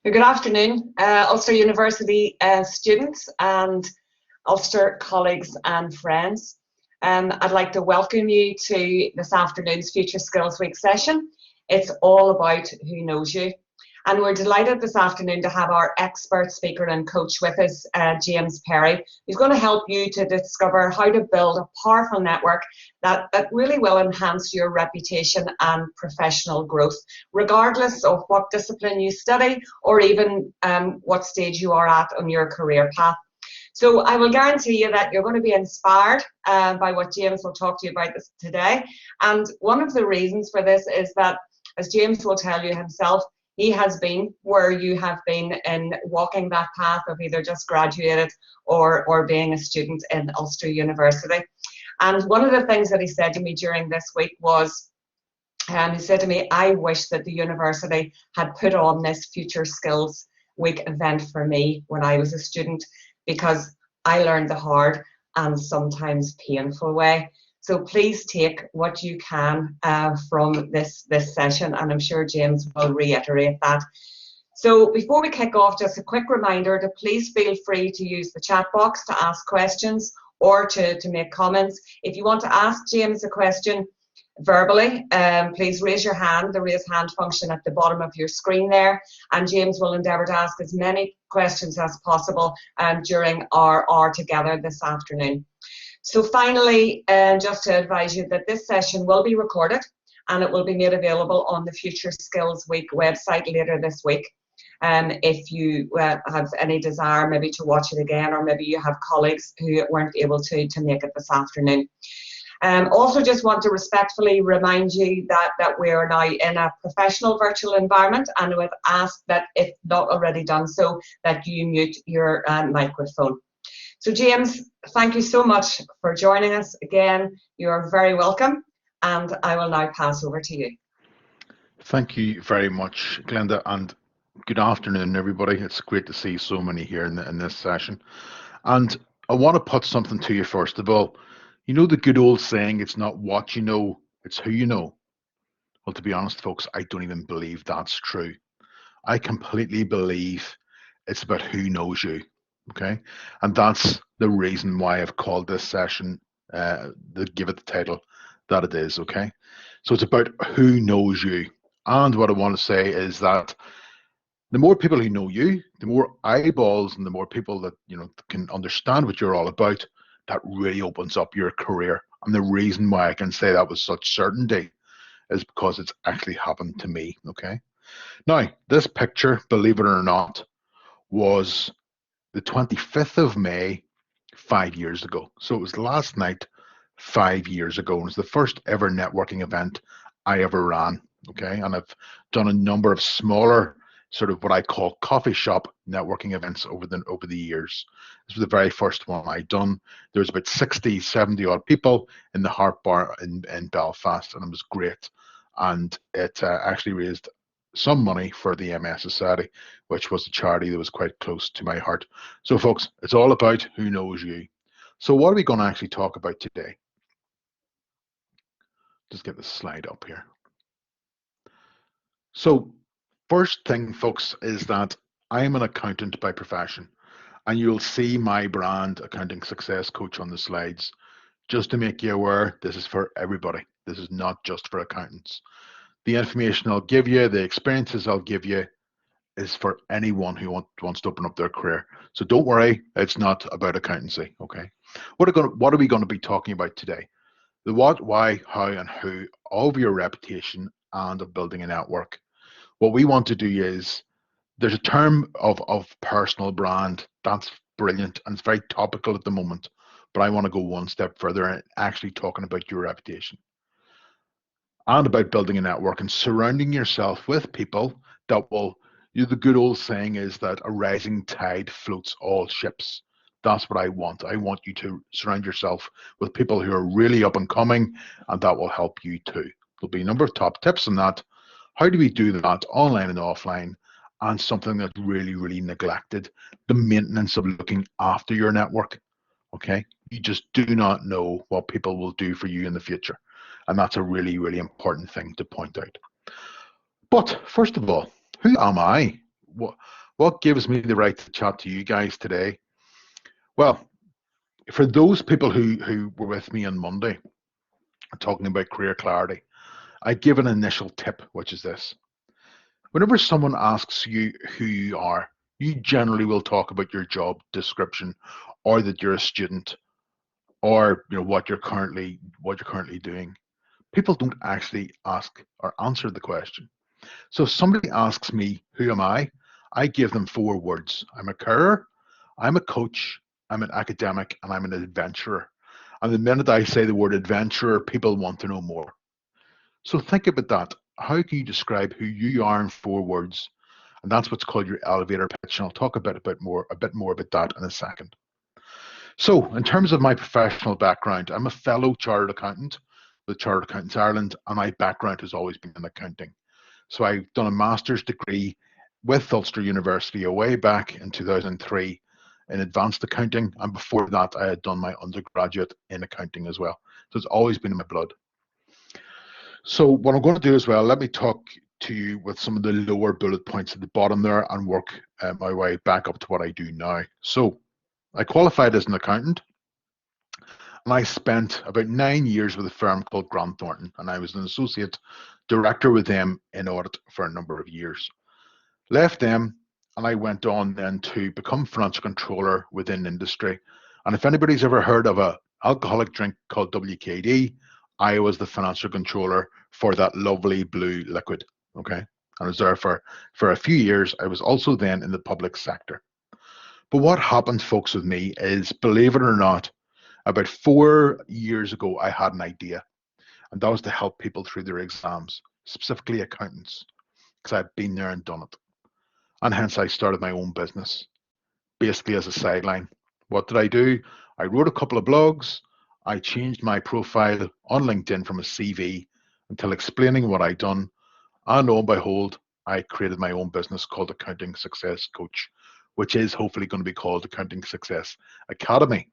Good afternoon, Ulster University students and Ulster colleagues and friends. I'd like to welcome you to this afternoon's Future Skills Week session. It's all about who knows you. And we're delighted this afternoon to have our expert speaker and coach with us, James Perry, who's going to help you to discover how to build a powerful network that really will enhance your reputation and professional growth, regardless of what discipline you study or even what stage you are at on your career path. So I will guarantee you that you're going to be inspired by what James will talk to you about this today. And one of the reasons for this is that, as James will tell you himself, he has been where you have been in walking that path of either just graduated or being a student in Ulster University. And one of the things that he said to me during this week was, he said to me, I wish that the university had put on this Future Skills Week event for me when I was a student, because I learned the hard and sometimes painful way. So please take what you can from this session, and I'm sure James will reiterate that. So before we kick off, just a quick reminder to please feel free to use the chat box to ask questions or to make comments. If you want to ask James a question verbally, please raise your hand, the raise hand function at the bottom of your screen there, and James will endeavour to ask as many questions as possible during our hour together this afternoon. So finally, just to advise you that this session will be recorded and it will be made available on the Future Skills Week website later this week. If you have any desire maybe to watch it again, or maybe you have colleagues who weren't able to make it this afternoon. Also just want to respectfully remind you that we are now in a professional virtual environment, and would ask that, if not already done so, that you mute your microphone. So James, thank you so much for joining us again. You're very welcome, and I will now pass over to you. Thank you very much, Glenda, and good afternoon, everybody. It's great to see so many here in this session. And I want to put something to you first of all. You know the good old saying, it's not what you know, it's who you know. Well, to be honest, folks, I don't even believe that's true. I completely believe it's about who knows you. Okay, and that's the reason why I've called this session, give it the title that it is. Okay, so it's about who knows you, and what I want to say is that the more people who know you, the more eyeballs and the more people that can understand what you're all about, that really opens up your career. And the reason why I can say that with such certainty is because it's actually happened to me. Okay, now this picture, believe it or not, was the 25th of May, 5 years ago. So it was last night, 5 years ago. It was the first ever networking event I ever ran. Okay, and I've done a number of smaller, sort of what I call coffee shop networking events over the years. This was the very first one I'd done. There was about 60, 70 odd people in the Harp Bar in Belfast, and it was great. And it actually raised some money for the MS Society, which was a charity that was quite close to my heart. So folks, it's all about who knows you. So what are we going to actually talk about today? Just get the slide up here. So first thing, folks, is that I am an accountant by profession, and you'll see my brand, Accounting Success Coach, on the slides. Just to make you aware, this is for everybody. This is not just for accountants. The information I'll give you, the experiences I'll give you, is for anyone who wants to open up their career. So don't worry, it's not about accountancy. Okay, what are we going to be talking about today? The what, why, how, and who of your reputation and of building a network. What we want to do is, there's a term of personal brand that's brilliant and it's very topical at the moment, but I want to go one step further and actually talking about your reputation and about building a network and surrounding yourself with people that will, the good old saying is that a rising tide floats all ships. That's what I want. I want you to surround yourself with people who are really up and coming, and that will help you too. There'll be a number of top tips on that. How do we do that online and offline? And something that's really, really neglected, the maintenance of looking after your network. Okay, you just do not know what people will do for you in the future. And that's a really, really important thing to point out. But first of all, who am I? what gives me the right to chat to you guys today? Well, for those people who were with me on Monday talking about career clarity, I give an initial tip, which is this. Whenever someone asks you who you are, you generally will talk about your job description, or that you're a student, or what you're currently doing. People don't actually ask or answer the question. So if somebody asks me, who am I give them four words. I'm a carer, I'm a coach, I'm an academic, and I'm an adventurer. And the minute I say the word adventurer, people want to know more. So think about that. How can you describe who you are in four words? And that's what's called your elevator pitch. And I'll talk a bit more about that in a second. So, in terms of my professional background, I'm a fellow chartered accountant with Chartered Accountants Ireland, and my background has always been in accounting. So, I've done a master's degree with Ulster University way back in 2003 in advanced accounting, and before that, I had done my undergraduate in accounting as well. So, it's always been in my blood. So, what I'm going to do as well, let me talk to you with some of the lower bullet points at the bottom there and work my way back up to what I do now. So, I qualified as an accountant, and I spent about 9 years with a firm called Grant Thornton, and I was an associate director with them in audit for a number of years. Left them, and I went on then to become financial controller within industry. And if anybody's ever heard of a alcoholic drink called WKD, I was the financial controller for that lovely blue liquid. Okay, and I was there for a few years. I was also then in the public sector. But what happened, folks, with me is, believe it or not, about 4 years ago, I had an idea, and that was to help people through their exams, specifically accountants, because I've been there and done it. And hence, I started my own business, basically as a sideline. What did I do? I wrote a couple of blogs. I changed my profile on LinkedIn from a CV until explaining what I'd done. And lo and behold, I created my own business called Accounting Success Coach, which is hopefully going to be called Accounting Success Academy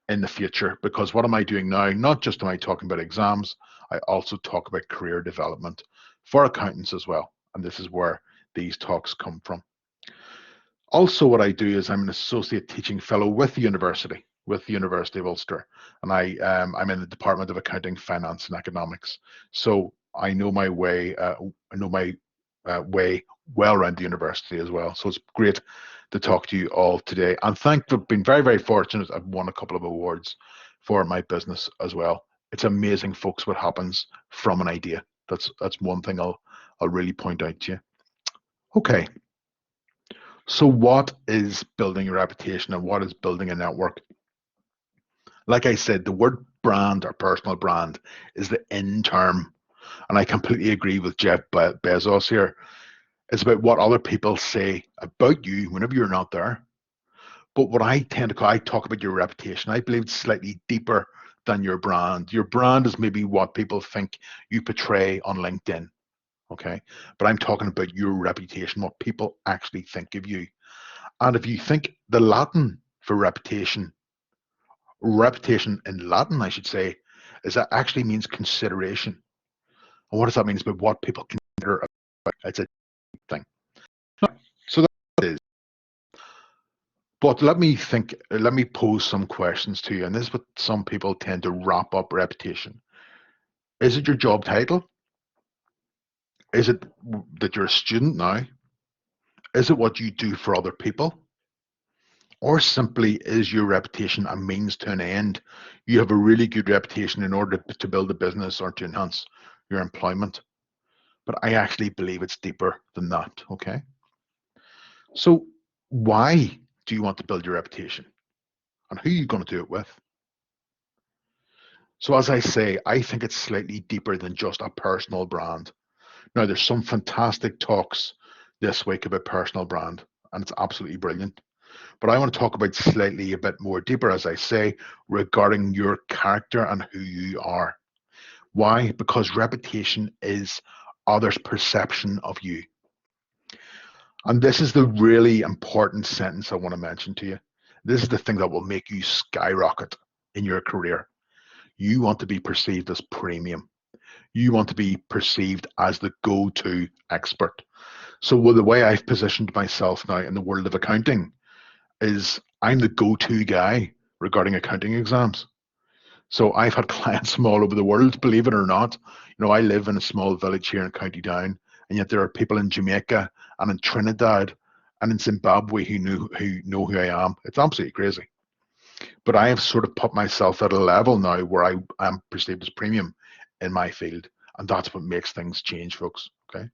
in the future. Because what am I doing now? Not just am I talking about exams, I also talk about career development for accountants as well. And this is where these talks come from. Also, what I do is I'm an associate teaching fellow with the University of Ulster, and I'm in the Department of Accounting, Finance, and Economics. So I know my way. Way well around the university as well. So it's great to talk to you all today. And I've been very, very fortunate. I've won a couple of awards for my business as well. It's amazing, folks, what happens from an idea. That's one thing I'll really point out to you. Okay. So what is building a reputation and what is building a network? Like I said, the word brand or personal brand is the in term. And I completely agree with Jeff Bezos here. It's about what other people say about you whenever you're not there. But what I tend to call, I talk about your reputation. I believe it's slightly deeper than your brand. Your brand is maybe what people think you portray on LinkedIn. Okay. But I'm talking about your reputation, what people actually think of you. And if you think the Latin for reputation in Latin, I should say, is that actually means consideration. And what does that mean? It's about what people consider about it's a thing. So that is. But let me pose some questions to you. And this is what some people tend to wrap up reputation. Is it your job title? Is it that you're a student now? Is it what you do for other people? Or simply is your reputation a means to an end? You have a really good reputation in order to build a business or to enhance your employment. But I actually believe it's deeper than that. Okay. So why do you want to build your reputation? And who are you going to do it with? So as I say, I think it's slightly deeper than just a personal brand. Now, there's some fantastic talks this week about personal brand, and it's absolutely brilliant. But I want to talk about slightly a bit more deeper, as I say, regarding your character and who you are. Why? Because reputation is others' perception of you. And this is the really important sentence I want to mention to you. This is the thing that will make you skyrocket in your career. You want to be perceived as premium. You want to be perceived as the go-to expert. So well, the way I've positioned myself now in the world of accounting is I'm the go-to guy regarding accounting exams. So I've had clients from all over the world, believe it or not. I live in a small village here in County Down, and yet there are people in Jamaica and in Trinidad and in Zimbabwe who know who I am. It's absolutely crazy. But I have sort of put myself at a level now where I am perceived as premium in my field, and that's what makes things change, folks. Okay.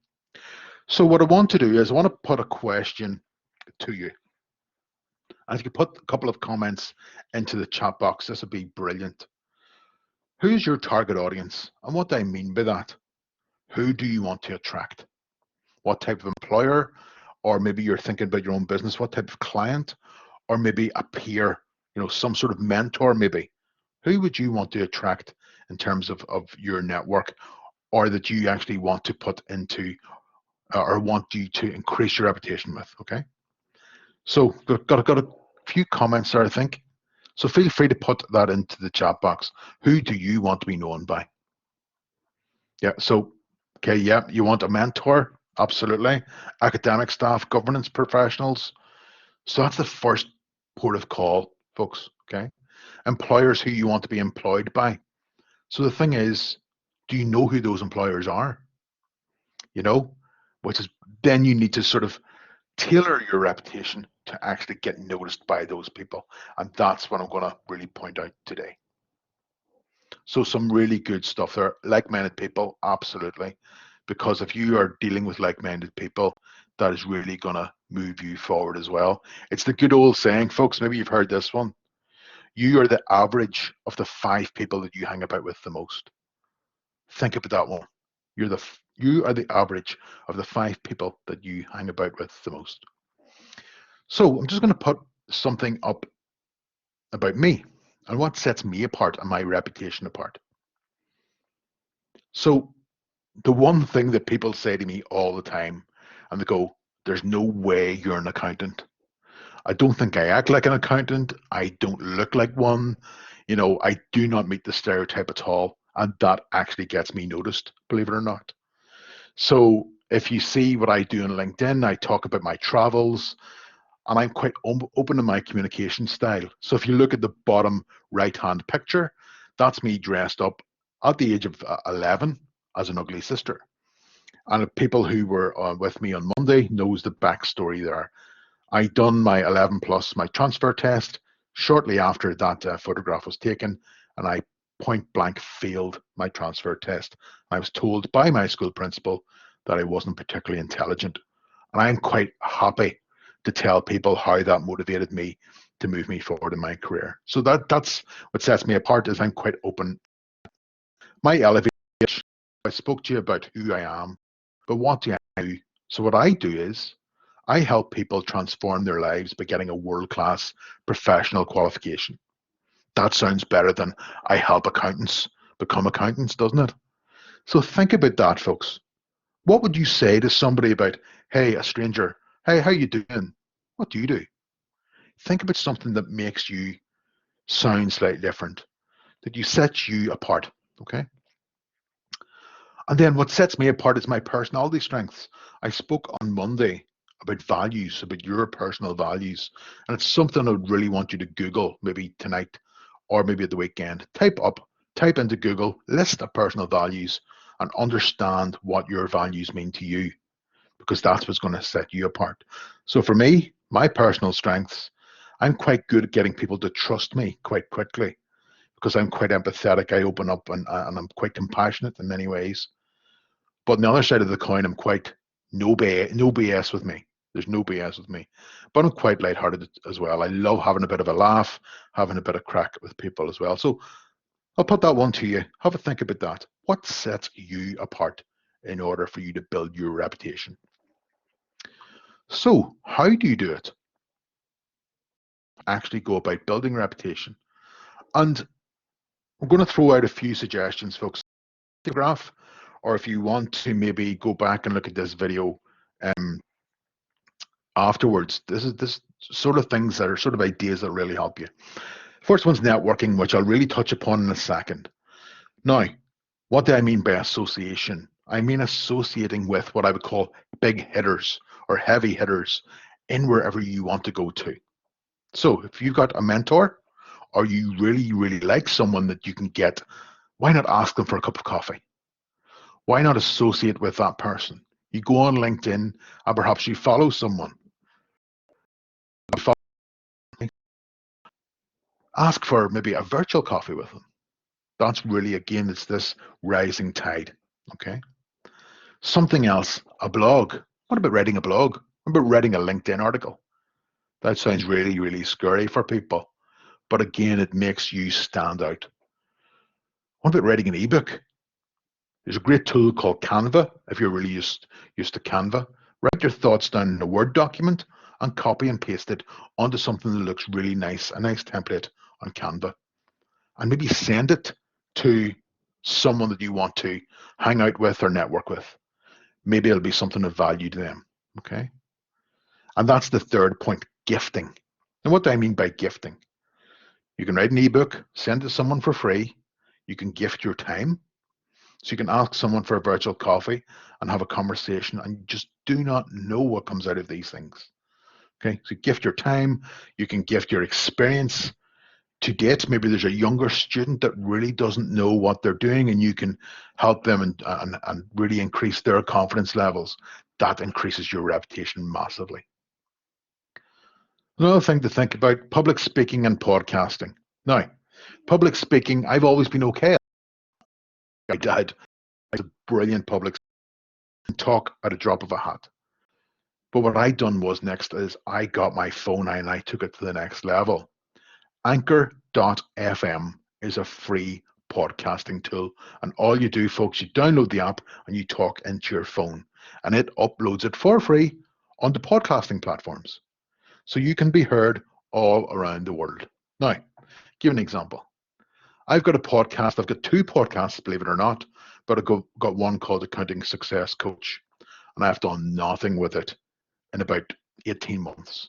So what I want to do is I want to put a question to you. And if you could put a couple of comments into the chat box, this would be brilliant. Who's your target audience? And what do I mean by that? Who do you want to attract? What type of employer? Or maybe you're thinking about your own business. What type of client? Or maybe a peer, some sort of mentor, maybe. Who would you want to attract in terms of your network, or that you actually want to put into or want you to increase your reputation with? Okay. So got a few comments there, I think. So feel free to put that into the chat box. Who do you want to be known by? Yeah. So, okay. Yeah. You want a mentor? Absolutely. Academic staff, governance professionals. So that's the first port of call, folks. Okay. Employers who you want to be employed by. So the thing is, do you know who those employers are? You know, which is then you need to sort of tailor your reputation to actually get noticed by those people. And that's what I'm going to really point out today. So some really good stuff there. Like-minded people, absolutely. Because if you are dealing with like-minded people, that is really going to move you forward as well. It's the good old saying, folks, maybe you've heard this one. You are the average of the 5 people that you hang about with the most. Think about that one. You are the average of the 5 people that you hang about with the most. So I'm just going to put something up about me and what sets me apart and my reputation apart. So the one thing that people say to me all the time, and they go, there's no way you're an accountant. I don't think I act like an accountant. I don't look like one. I do not meet the stereotype at all. And that actually gets me noticed, believe it or not. So if you see what I do on LinkedIn, I talk about my travels, and I'm quite open in my communication style. So if you look at the bottom right-hand picture, that's me dressed up at the age of 11 as an ugly sister. And the people who were with me on Monday knows the backstory there. I done my 11 plus, my transfer test shortly after that photograph was taken, and I point blank failed my transfer test. I was told by my school principal that I wasn't particularly intelligent, and I'm quite happy to tell people how that motivated me to move me forward in my career. So that's what sets me apart, is I'm quite open. My elevator pitch, I spoke to you about who I am, but what do I do? So what I do is I help people transform their lives by getting a world-class professional qualification. That sounds better than I help accountants become accountants, doesn't it? So think about that, folks. What would you say to somebody about, hey, a stranger, hey, how you doing? What do you do? Think about something that makes you sound slightly different, that you set you apart, okay? And then what sets me apart is my personality strengths. I spoke on Monday about values, about your personal values. And it's something I would really want you to Google maybe tonight or maybe at the weekend. Type into Google, list of personal values, and understand what your values mean to you, because that's what's going to set you apart. So for me, my personal strengths, I'm quite good at getting people to trust me quite quickly because I'm quite empathetic. I open up and I'm quite compassionate in many ways. But on the other side of the coin, I'm quite no BS with me. There's no BS with me. But I'm quite lighthearted as well. I love having a bit of a laugh, having a bit of crack with people as well. So I'll put that one to you. Have a think about that. What sets you apart in order for you to build your reputation? So how do you do it? Actually go about building reputation. And I'm going to throw out a few suggestions, folks. The graph, or if you want to maybe go back and look at this video afterwards, this sort of things that are sort of ideas that really help you. First one's networking, which I'll really touch upon in a second. Now, what do I mean by association? I mean associating with what I would call big hitters or heavy hitters in wherever you want to go to. So if you've got a mentor or you really, really like someone that you can get, why not ask them for a cup of coffee? Why not associate with that person? You go on LinkedIn and perhaps you follow someone. Ask for maybe a virtual coffee with them. That's really, again, it's this rising tide. Okay. Something else, a blog. What about writing a blog? What about writing a LinkedIn article? That sounds really, really scary for people. But again, it makes you stand out. What about writing an ebook? There's a great tool called Canva, if you're really used to Canva. Write your thoughts down in a Word document and copy and paste it onto something that looks really nice, a nice template on Canva. And maybe send it to someone that you want to hang out with or network with. Maybe it'll be something of value to them. Okay. And that's the third point, gifting. And what do I mean by gifting? You can write an ebook, send it to someone for free. You can gift your time. So you can ask someone for a virtual coffee and have a conversation, and you just do not know what comes out of these things. Okay, so gift your time, you can gift your experience to date. Maybe there's a younger student that really doesn't know what they're doing, and you can help them and really increase their confidence levels. That increases your reputation massively. Another thing to think about, public speaking and podcasting. Now, public speaking, I've always been okay. I had a brilliant public talk at a drop of a hat. But what I done was next is I got my phone and I took it to the next level. Anchor.fm is a free podcasting tool. And all you do, folks, you download the app and you talk into your phone. And it uploads it for free onto podcasting platforms. So you can be heard all around the world. Now, give an example. I've got a podcast. I've got two podcasts, believe it or not, but I've got one called Accounting Success Coach. And I've done nothing with it in about 18 months.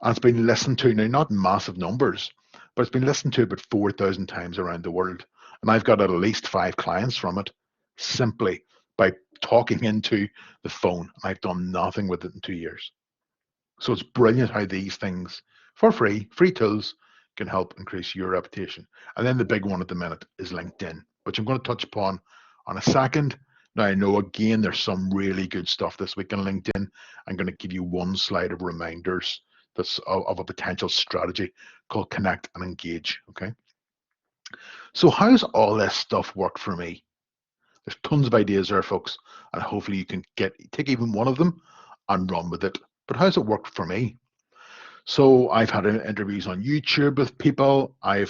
And it's been listened to now, not in massive numbers, but it's been listened to about 4,000 times around the world. And I've got at least 5 clients from it simply by talking into the phone. I've done nothing with it in 2 years. So it's brilliant how these things, for free tools, can help increase your reputation. And then the big one at the minute is LinkedIn, which I'm going to touch upon on a second. Now, I know again, there's some really good stuff this week on LinkedIn. I'm going to give you one slide of reminders that's of a potential strategy called Connect and Engage. Okay. So how's all this stuff work for me? There's tons of ideas there, folks, and hopefully you can take even one of them and run with it. But how's it worked for me? So I've had interviews on YouTube with people. I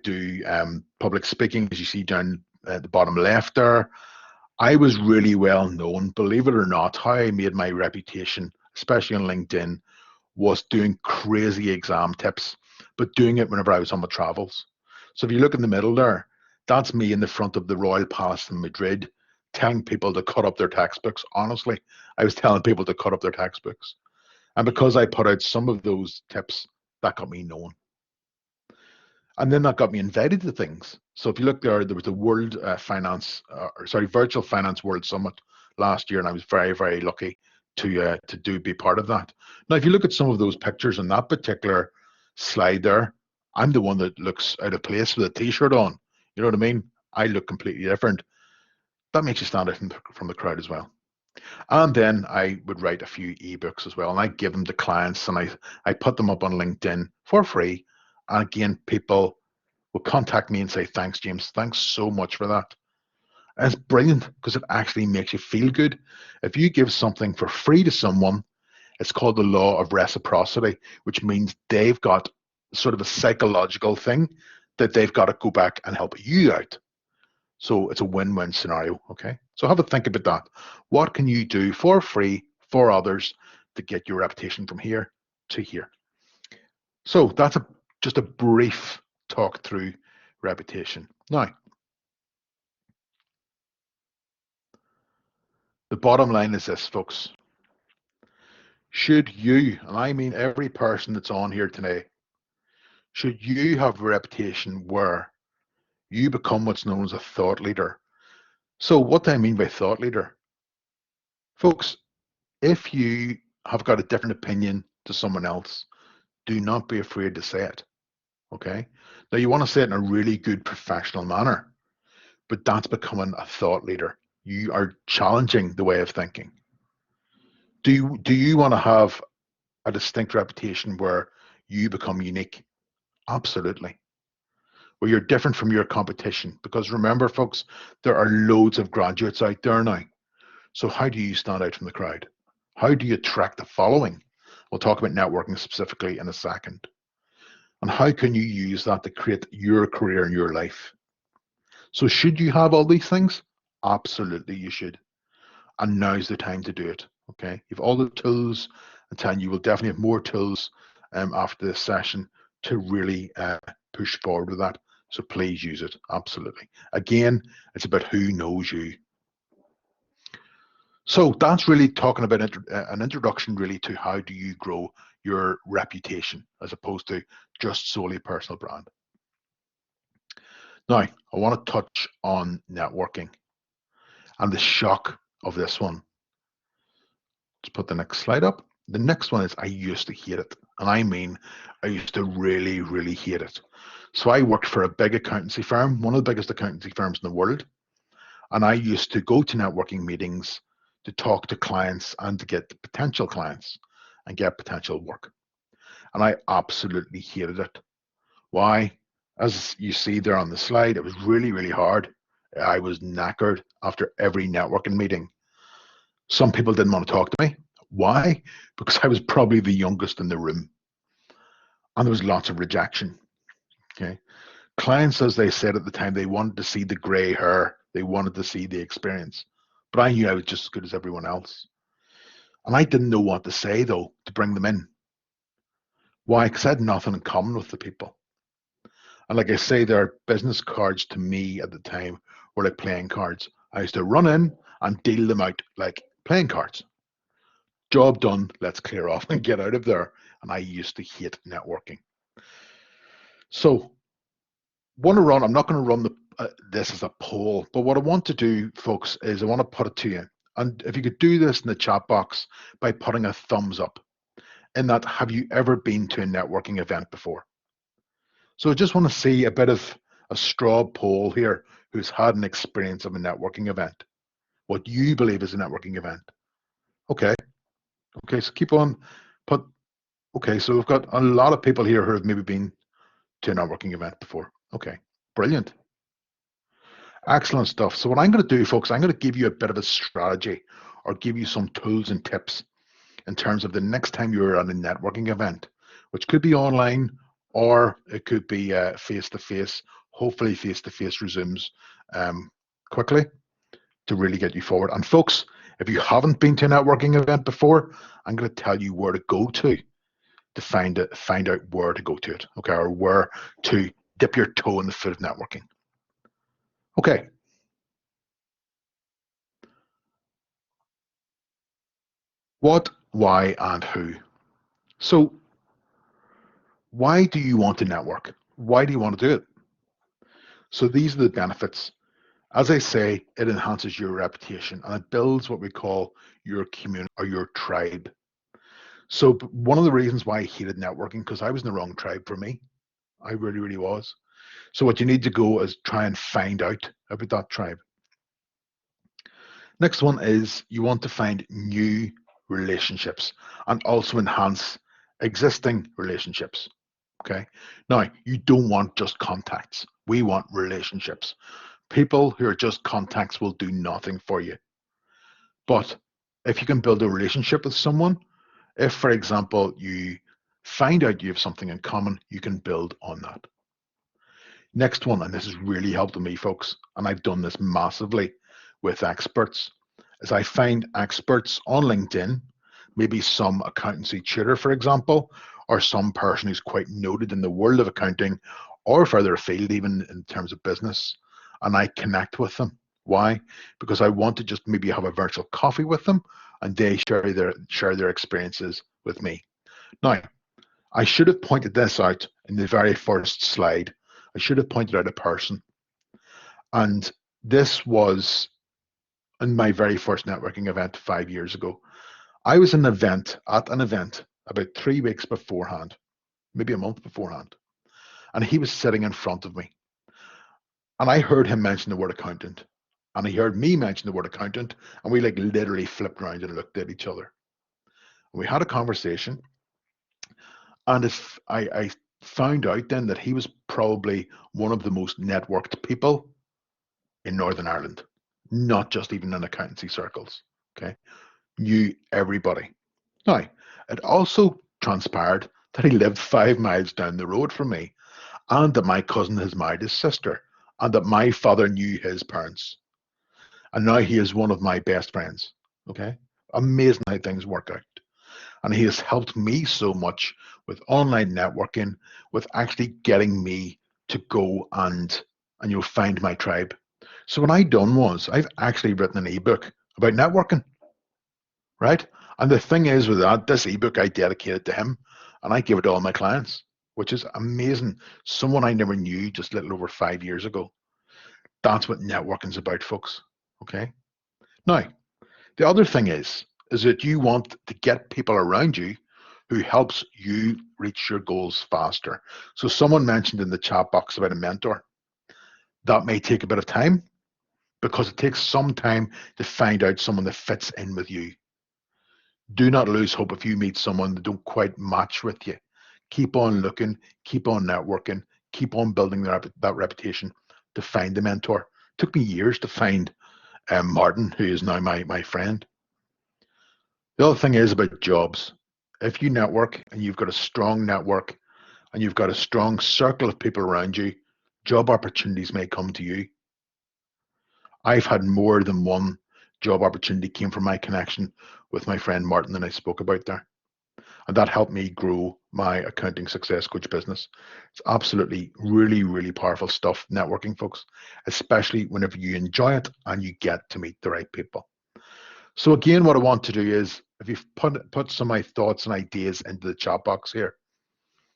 do public speaking, as you see down at the bottom left there. I was really well known, believe it or not. How I made my reputation, especially on LinkedIn, was doing crazy exam tips, but doing it whenever I was on my travels. So if you look in the middle there, that's me in the front of the Royal Palace in Madrid, telling people to cut up their textbooks. Honestly, I was telling people to cut up their textbooks. And because I put out some of those tips, that got me known. And then that got me invited to things. So if you look there, there was the World Virtual Finance World Summit last year, and I was very, very lucky to be part of that. Now, if you look at some of those pictures on that particular slide there, I'm the one that looks out of place with a t-shirt on. You know what I mean? I look completely different. That makes you stand out from the crowd as well. And then I would write a few ebooks as well, and I give them to clients, and I put them up on LinkedIn for free. And again, people will contact me and say, "Thanks, James. Thanks so much for that." And it's brilliant because it actually makes you feel good. If you give something for free to someone, it's called the Law of Reciprocity, which means they've got sort of a psychological thing that they've got to go back and help you out. So it's a win-win scenario, okay? So have a think about that. What can you do for free for others to get your reputation from here to here? So that's just a brief talk through reputation. Now, the bottom line is this, folks. Should you, and I mean every person that's on here today, should you have a reputation where you become what's known as a thought leader, So what do I mean by thought leader? Folks, if you have got a different opinion to someone else, do not be afraid to say it. Okay. Now you want to say it in a really good professional manner, but that's becoming a thought leader. You are challenging the way of thinking. Do you want to have a distinct reputation where you become unique? Absolutely. Where you're different from your competition. Because remember, folks, there are loads of graduates out there now. So how do you stand out from the crowd? How do you attract a following? We'll talk about networking specifically in a second. And how can you use that to create your career and your life? So should you have all these things? Absolutely, you should. And now's the time to do it. Okay, you've all the tools, and you will definitely have more tools after this session to really push forward with that. So please use it. Absolutely. Again, it's about who knows you. So that's really talking about an introduction really to how do you grow your reputation as opposed to just solely personal brand. Now, I want to touch on networking and the shock of this one. Let's put the next slide up. The next one is I used to hate it. And I mean, I used to really, really hate it. So I worked for a big accountancy firm, one of the biggest accountancy firms in the world. And I used to go to networking meetings to talk to clients and to get potential clients and get potential work. And I absolutely hated it. Why? As you see there on the slide, it was really, really hard. I was knackered after every networking meeting. Some people didn't want to talk to me. Why? Because I was probably the youngest in the room. And there was lots of rejection. Okay. Clients, as they said at the time, they wanted to see the gray hair. They wanted to see the experience. But I knew I was just as good as everyone else. And I didn't know what to say, though, to bring them in. Why? Because I had nothing in common with the people. And like I say, their business cards to me at the time were like playing cards. I used to run in and deal them out like playing cards. Job done, let's clear off and get out of there. And I used to hate networking. So, I'm not going to run this as a poll, but what I want to do, folks, is I want to put it to you. And if you could do this in the chat box by putting a thumbs up, in that, have you ever been to a networking event before? So I just want to see a bit of a straw poll here who's had an experience of a networking event. What you believe is a networking event. Okay. Okay, so keep on. Okay, so we've got a lot of people here who have maybe been to a networking event before. Okay, brilliant. Excellent stuff. So what I'm going to do, folks, I'm going to give you a bit of a strategy or give you some tools and tips in terms of the next time you're at a networking event, which could be online or it could be face-to-face. Hopefully face-to-face resumes quickly to really get you forward. And folks, if you haven't been to a networking event before, I'm going to tell you where to go to find out where to go to it, okay, or where to dip your toe in the foot of networking. Okay. What, why, and who? So why do you want to network? Why do you want to do it? So these are the benefits. As I say, it enhances your reputation and it builds what we call your community or your tribe. So one of the reasons why I hated networking, because I was in the wrong tribe for me. I really, really was. So what you need to go is try and find out about that tribe. Next one is you want to find new relationships and also enhance existing relationships. Okay. Now, you don't want just contacts. We want relationships. People who are just contacts will do nothing for you. But if you can build a relationship with someone, if, for example, you find out you have something in common, you can build on that. Next one, and this is really helping me, folks, and I've done this massively with experts, is I find experts on LinkedIn, maybe some accountancy tutor, for example, or some person who's quite noted in the world of accounting or further afield, even in terms of business, and I connect with them. Why? Because I want to just maybe have a virtual coffee with them and they share their experiences with me. Now, I should have pointed this out in the very first slide. I should have pointed out a person. And this was in my very first networking event 5 years ago. I was at an event about 3 weeks beforehand, maybe a month beforehand, and he was sitting in front of me. And I heard him mention the word accountant, and he heard me mention the word accountant, and we like literally flipped around and looked at each other. We had a conversation, and I found out then that he was probably one of the most networked people in Northern Ireland, not just even in accountancy circles. Okay, knew everybody. Now, it also transpired that he lived 5 miles down the road from me, and that my cousin has married his sister, and that my father knew his parents. And now he is one of my best friends. Okay, amazing how things work out. And he has helped me so much with online networking, with actually getting me to go and find my tribe. So what I done was I've actually written an ebook about networking, right? And the thing is with that, this ebook I dedicated to him, and I give it to all my clients, which is amazing. Someone I never knew just a little over 5 years ago. That's what networking's about, folks. Okay. Now, the other thing is that you want to get people around you who helps you reach your goals faster. So someone mentioned in the chat box about a mentor. That may take a bit of time because it takes some time to find out someone that fits in with you. Do not lose hope if you meet someone that don't quite match with you. Keep on looking, keep on networking, keep on building that reputation to find the mentor. It took me years to find Martin, who is now my friend. The other thing is about jobs. If you network and you've got a strong network and you've got a strong circle of people around you, job opportunities may come to you. I've had more than one job opportunity came from my connection with my friend Martin that I spoke about there. And that helped me grow my accounting success coach business. It's absolutely really, really powerful stuff, networking, folks, especially whenever you enjoy it and you get to meet the right people. So again, what I want to do is, if you've put some of my thoughts and ideas into the chat box here,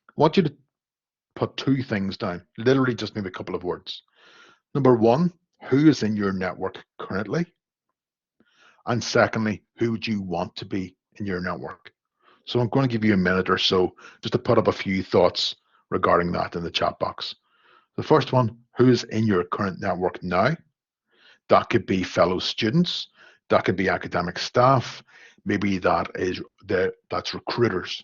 I want you to put two things down, literally just maybe a couple of words. Number one, who is in your network currently? And secondly, who would you want to be in your network? So I'm going to give you a minute or so just to put up a few thoughts regarding that in the chat box. The first one, who is in your current network now? That could be fellow students, that could be academic staff, maybe that's recruiters.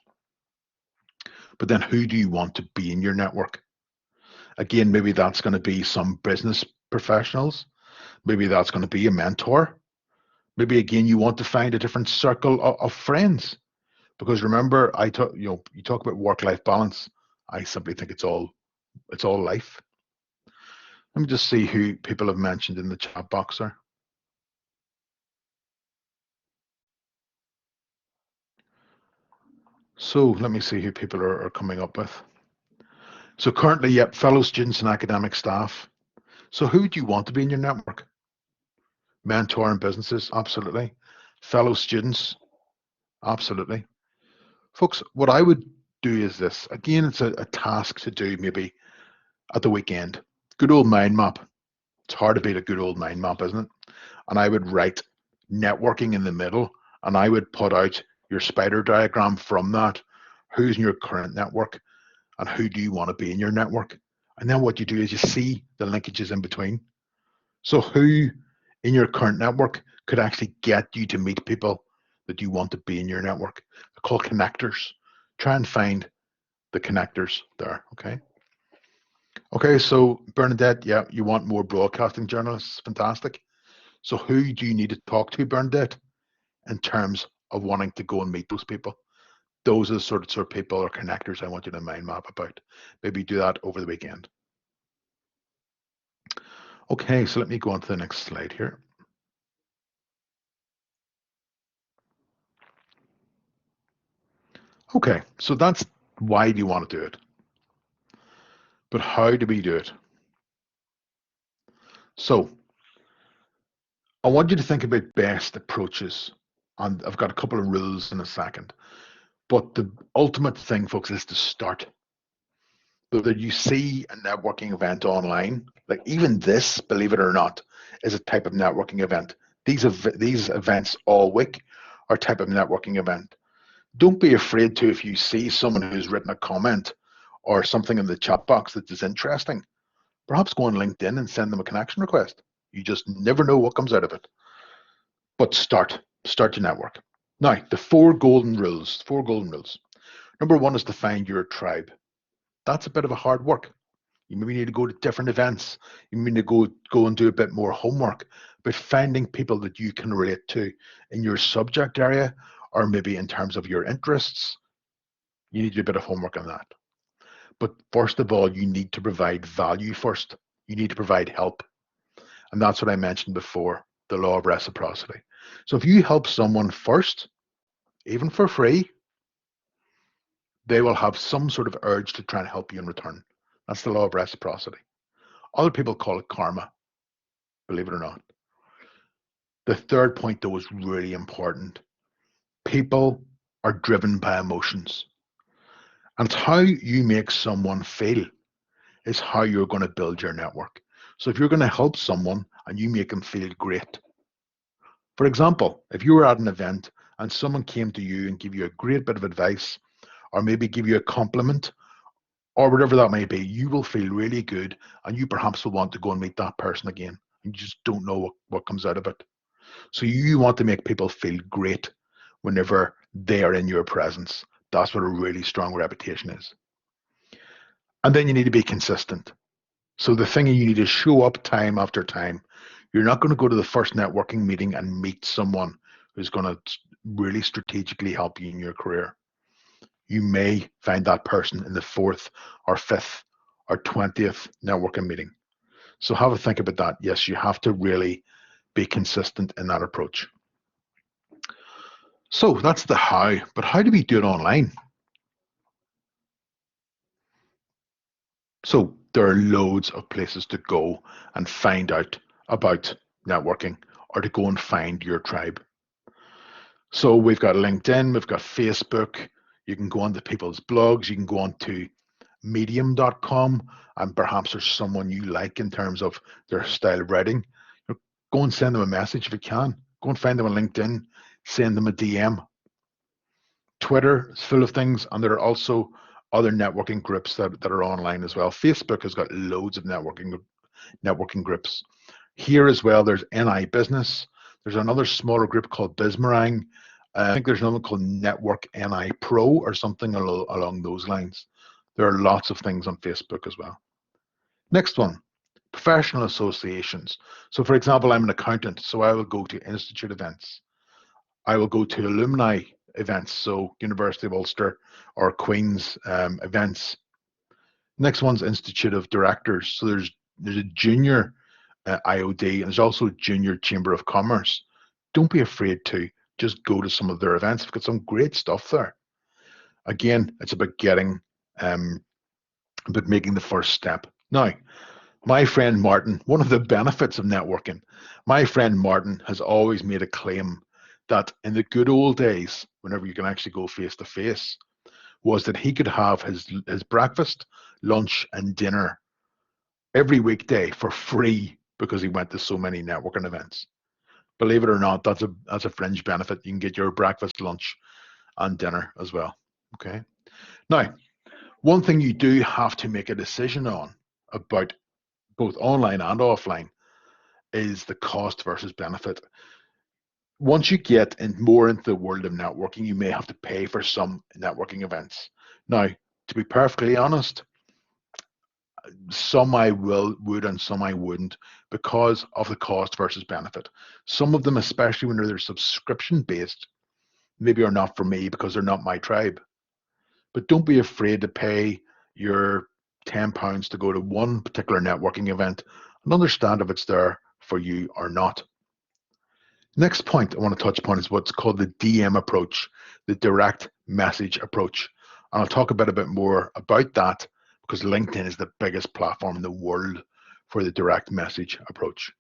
But then who do you want to be in your network? Again, maybe that's going to be some business professionals, maybe that's going to be a mentor. Maybe again you want to find a different circle of friends. Because remember, you talk about work-life balance. I simply think it's all life. Let me just see who people have mentioned in the chat box there. So let me see who people are coming up with. So currently, yep, fellow students and academic staff. So who do you want to be in your network? Mentor and businesses, absolutely. Fellow students, absolutely. Folks, what I would do is this. Again, it's a task to do maybe at the weekend. Good old mind map. It's hard to beat a good old mind map, isn't it? And I would write networking in the middle, and I would put out your spider diagram from that. Who's in your current network, and who do you want to be in your network? And then what you do is you see the linkages in between. So who in your current network could actually get you to meet people that you want to be in your network? They're called connectors. Try and find the connectors there, okay? Okay, so Bernadette, yeah, you want more broadcasting journalists, fantastic. So who do you need to talk to, Bernadette, in terms of wanting to go and meet those people? Those are the sort of people or connectors I want you to mind map about. Maybe do that over the weekend. Okay, so let me go on to the next slide here. Okay, so that's why do you want to do it? But how do we do it? So I want you to think about best approaches. And I've got a couple of rules in a second. But the ultimate thing, folks, is to start. Whether you see a networking event online, like even this, believe it or not, is a type of networking event. these events all week are type of networking event. Don't be afraid to, if you see someone who's written a comment or something in the chat box that is interesting, perhaps go on LinkedIn and send them a connection request. You just never know what comes out of it. But start to network. Now, the four golden rules. Number one is to find your tribe. That's a bit of a hard work. You maybe need to go to different events. You need to go and do a bit more homework, but finding people that you can relate to in your subject area, or maybe in terms of your interests. You need to do a bit of homework on that. But first of all, you need to provide value first. You need to provide help. And that's what I mentioned before, the law of reciprocity. So if you help someone first, even for free, they will have some sort of urge to try and help you in return. That's the law of reciprocity. Other people call it karma, believe it or not. The third point, though, is really important. People are driven by emotions. And how you make someone feel is how you're going to build your network. So if you're going to help someone and you make them feel great, for example, if you were at an event and someone came to you and gave you a great bit of advice, or maybe give you a compliment, or whatever that may be, you will feel really good, and you perhaps will want to go and meet that person again. You just don't know what comes out of it. So you want to make people feel great whenever they are in your presence. That's what a really strong reputation is. And then you need to be consistent. So the thing, you need to show up time after time. You're not going to go to the first networking meeting and meet someone who's going to really strategically help you in your career. You may find that person in the 4th or 5th or 20th networking meeting. So have a think about that. Yes, you have to really be consistent in that approach. So that's the how, but how do we do it online? So there are loads of places to go and find out about networking, or to go and find your tribe. So we've got LinkedIn, we've got Facebook. You can go onto people's blogs, you can go on to medium.com, and perhaps there's someone you like in terms of their style of writing. Go and send them a message if you can. Go and find them on LinkedIn, send them a DM. Twitter is full of things, and there are also other networking groups that are online as well. Facebook has got loads of networking groups. Here as well, there's NI Business. There's another smaller group called Bismarang. I think there's another called Network NI Pro or something along those lines. There are lots of things on Facebook as well. Next one, professional associations. So for example, I'm an accountant, so I will go to institute events. I will go to alumni events, so University of Ulster or Queen's events. Next one's Institute of Directors. So there's a junior IOD, and there's also junior Chamber of Commerce. Don't be afraid to just go to some of their events. We've got some great stuff there. Again, it's about about making the first step. Now, my friend Martin, one of the benefits of networking, my friend Martin has always made a claim that in the good old days, whenever you can actually go face to face, was that he could have his breakfast, lunch, and dinner every weekday for free because he went to so many networking events. Believe it or not, that's a fringe benefit. You can get your breakfast, lunch, and dinner as well. Okay. Now, one thing you do have to make a decision on about both online and offline is the cost versus benefit. Once you get more into the world of networking, you may have to pay for some networking events. Now, to be perfectly honest, some I would and some I wouldn't, because of the cost versus benefit. Some of them, especially when they're subscription based, maybe are not for me because they're not my tribe. But don't be afraid to pay your £10 to go to one particular networking event and understand if it's there for you or not. Next point I want to touch upon is what's called the DM approach, the direct message approach. And I'll talk a bit more about that because LinkedIn is the biggest platform in the world for the direct message approach.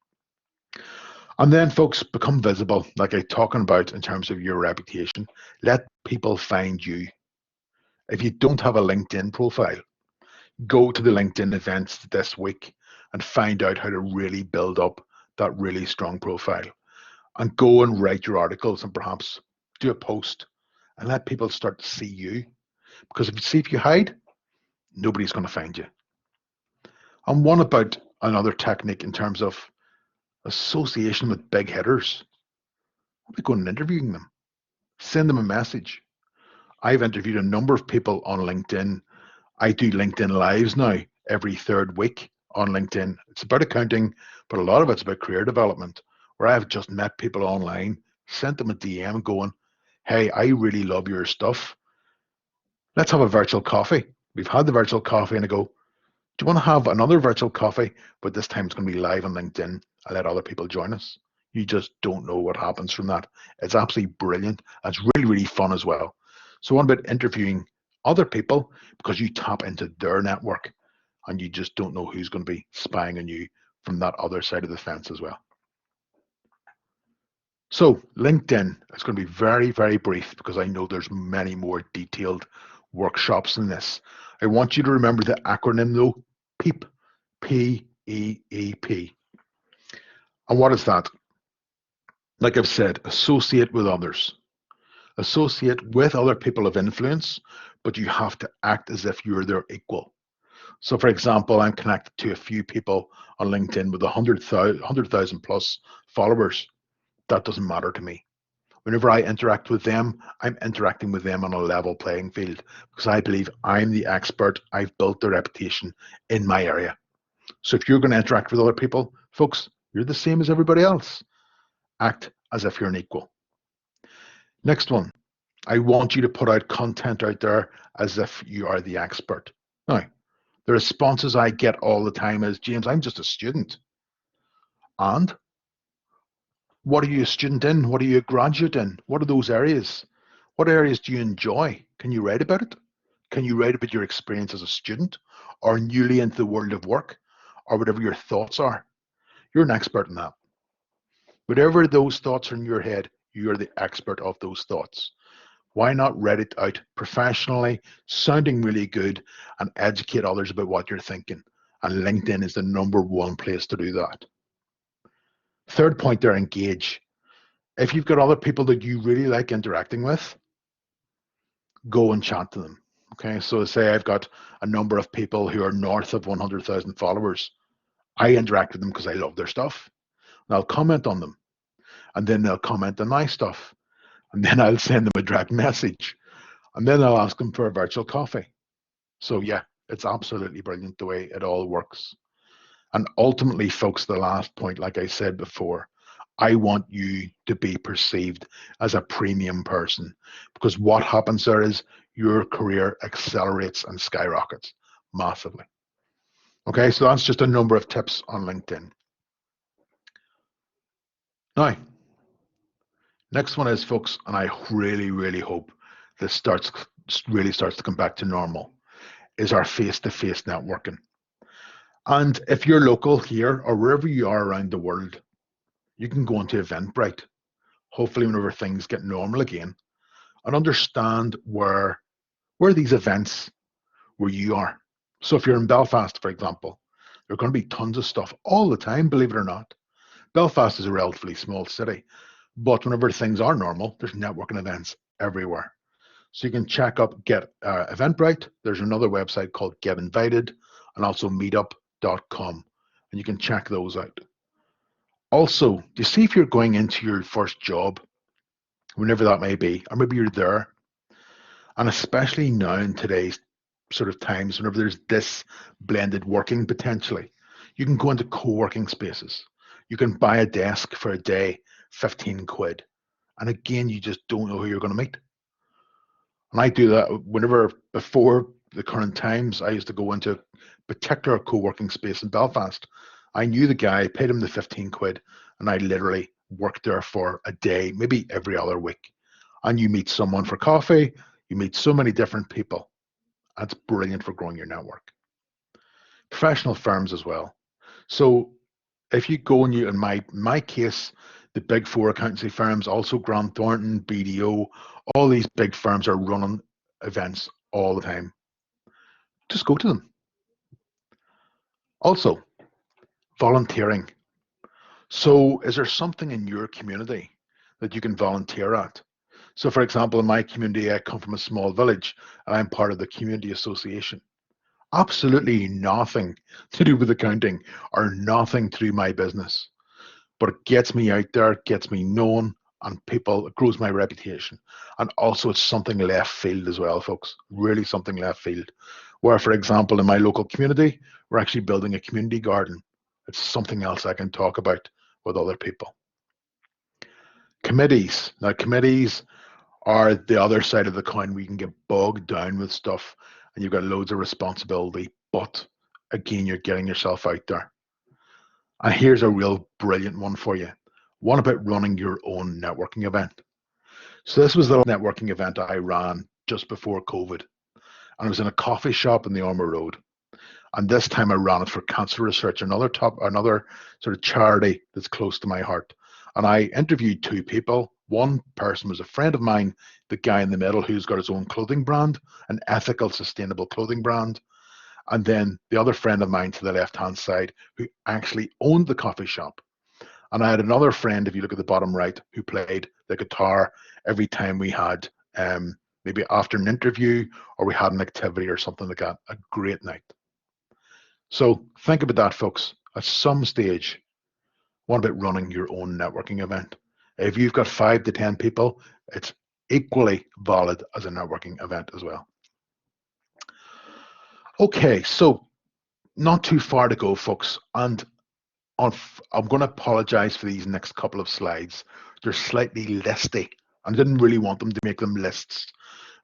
And then, folks, become visible, like I'm talking about in terms of your reputation. Let people find you. If you don't have a LinkedIn profile, go to the LinkedIn events this week and find out how to really build up that really strong profile. and go and write your articles and perhaps do a post and let people start to see you. Because if you hide, nobody's going to find you. And one about another technique in terms of association with big hitters. I'll be going and interviewing them, send them a message. I've interviewed a number of people on LinkedIn. I do LinkedIn Lives now every third week on LinkedIn. It's about accounting, but a lot of it's about career development, where I've just met people online, sent them a DM going, hey, I really love your stuff. Let's have a virtual coffee. We've had the virtual coffee and I go, do you want to have another virtual coffee? But this time it's going to be live on LinkedIn. I let other people join us. You just don't know what happens from that. It's absolutely brilliant. It's really, really fun as well. So what about interviewing other people, because you tap into their network and you just don't know who's going to be spying on you from that other side of the fence as well. So LinkedIn is going to be very, very brief because I know there's many more detailed workshops in this. I want you to remember the acronym though, PEEP, P-E-E-P. And what is that? Like I've said, associate with others. Associate with other people of influence, but you have to act as if you're their equal. So for example, I'm connected to a few people on LinkedIn with 100,000 plus followers. That doesn't matter to me. Whenever I interact with them, I'm interacting with them on a level playing field because I believe I'm the expert. I've built the reputation in my area. So if you're going to interact with other people, folks, you're the same as everybody else. Act as if you're an equal. Next one, I want you to put out content out there as if you are the expert. Now, the responses I get all the time is, James, I'm just a student. And what are you a student in? What are you a graduate in? What are those areas? What areas do you enjoy? Can you write about it? Can you write about your experience as a student or newly into the world of work or whatever your thoughts are? You're an expert in that. Whatever those thoughts are in your head, you're the expert of those thoughts. Why not write it out professionally, sounding really good, and educate others about what you're thinking? And LinkedIn is the #1 place to do that. Third point there, engage. If you've got other people that you really like interacting with, go and chat to them. Okay, so say I've got a number of people who are north of 100,000 followers. I interact with them because I love their stuff. And I'll comment on them. And then they'll comment on my stuff. And then I'll send them a direct message. And then I'll ask them for a virtual coffee. So yeah, it's absolutely brilliant the way it all works. And ultimately, folks, the last point, like I said before, I want you to be perceived as a premium person, because what happens there is your career accelerates and skyrockets massively. Okay, so that's just a number of tips on LinkedIn. Now, next one is, folks, and I really, really hope this really starts to come back to normal, is our face-to-face networking. And if you're local here or wherever you are around the world, you can go into Eventbrite, hopefully whenever things get normal again, and understand where these events where you are. So if you're in Belfast, for example, there are going to be tons of stuff all the time, believe it or not. Belfast is a relatively small city, but whenever things are normal, there's networking events everywhere. So you can check up Eventbrite. There's another website called Get Invited and also meetup.com, and you can check those out. Also, you see if you're going into your first job, whenever that may be, or maybe you're there, and especially now in today's sort of times, whenever there's this blended working potentially, you can go into co-working spaces. You can buy a desk for a day, 15 quid. And again, you just don't know who you're going to meet. And I do that whenever, before the current times, I used to go into a particular co-working space in Belfast. I knew the guy, paid him the 15 quid, and I literally worked there for a day, maybe every other week. And you meet someone for coffee, you meet so many different people. That's brilliant for growing your network. Professional firms as well. So if you go and in my case, the big four accountancy firms, also Grant Thornton, BDO, all these big firms are running events all the time. Just go to them. Also, volunteering. So is there something in your community that you can volunteer at? So for example, in my community, I come from a small village and I'm part of the community association. Absolutely nothing to do with accounting or nothing to do with my business, but it gets me out there, gets me known, and people, it grows my reputation. And also it's something left field as well, folks, really something left field. Where, for example, in my local community, we're actually building a community garden. It's something else I can talk about with other people. Committees. Now, committees are the other side of the coin where you can get bogged down with stuff and you've got loads of responsibility, but again, you're getting yourself out there. And here's a real brilliant one for you. One about running your own networking event. So this was the networking event I ran just before COVID. And it was in a coffee shop in the Armour Road. And this time I ran it for cancer research, another sort of charity that's close to my heart. And I interviewed two people. One person was a friend of mine, the guy in the middle who's got his own clothing brand, an ethical, sustainable clothing brand. And then the other friend of mine to the left-hand side who actually owned the coffee shop. And I had another friend, if you look at the bottom right, who played the guitar every time we had maybe after an interview or we had an activity or something like that. A great night. So think about that, folks. At some stage, what about running your own networking event? If you've got 5 to 10 people, it's equally valid as a networking event as well. Okay, so not too far to go, folks. And I'm going to apologize for these next couple of slides. They're slightly listy. I didn't really want them to make them lists.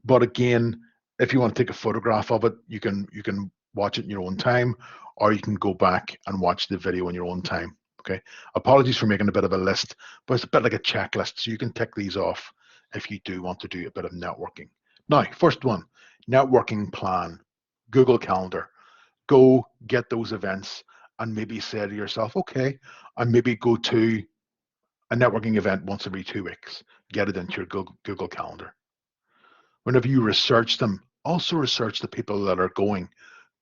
But again, if you want to take a photograph of it, you can watch it in your own time, or you can go back and watch the video in your own time. Okay. Apologies for making a bit of a list, but it's a bit like a checklist. So you can tick these off if you do want to do a bit of networking. Now, first one, networking plan, Google Calendar. Go get those events and maybe say to yourself, okay, and maybe go to a networking event once every 2 weeks. Get it into your Google Calendar. Whenever you research them, also research the people that are going.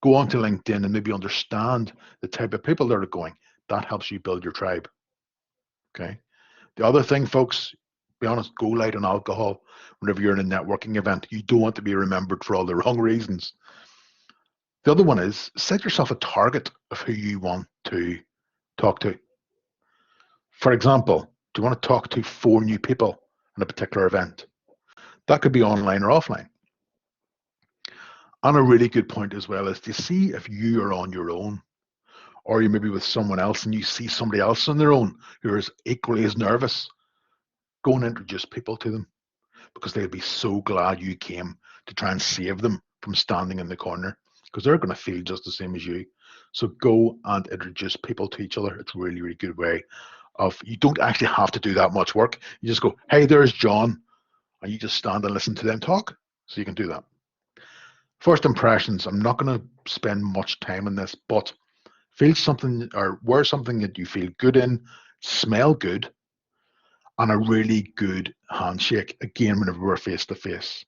Go onto LinkedIn and maybe understand the type of people that are going. That helps you build your tribe. Okay. The other thing, folks, be honest, go light on alcohol whenever you're in a networking event. You don't want to be remembered for all the wrong reasons. The other one is set yourself a target of who you want to talk to. For example, do you want to talk to 4 new people in a particular event? That could be online or offline. And a really good point as well is to see if you are on your own or you maybe with someone else and you see somebody else on their own who is equally as nervous. Go and introduce people to them because they'll be so glad you came to try and save them from standing in the corner because they're going to feel just the same as you. So go and introduce people to each other. It's a really, really good way of, you don't actually have to do that much work. You just go, hey, there's John, and you just stand and listen to them talk. So you can do that. First impressions, I'm not going to spend much time on this, but feel something or wear something that you feel good in, smell good, and a really good handshake, again, whenever we're face to face.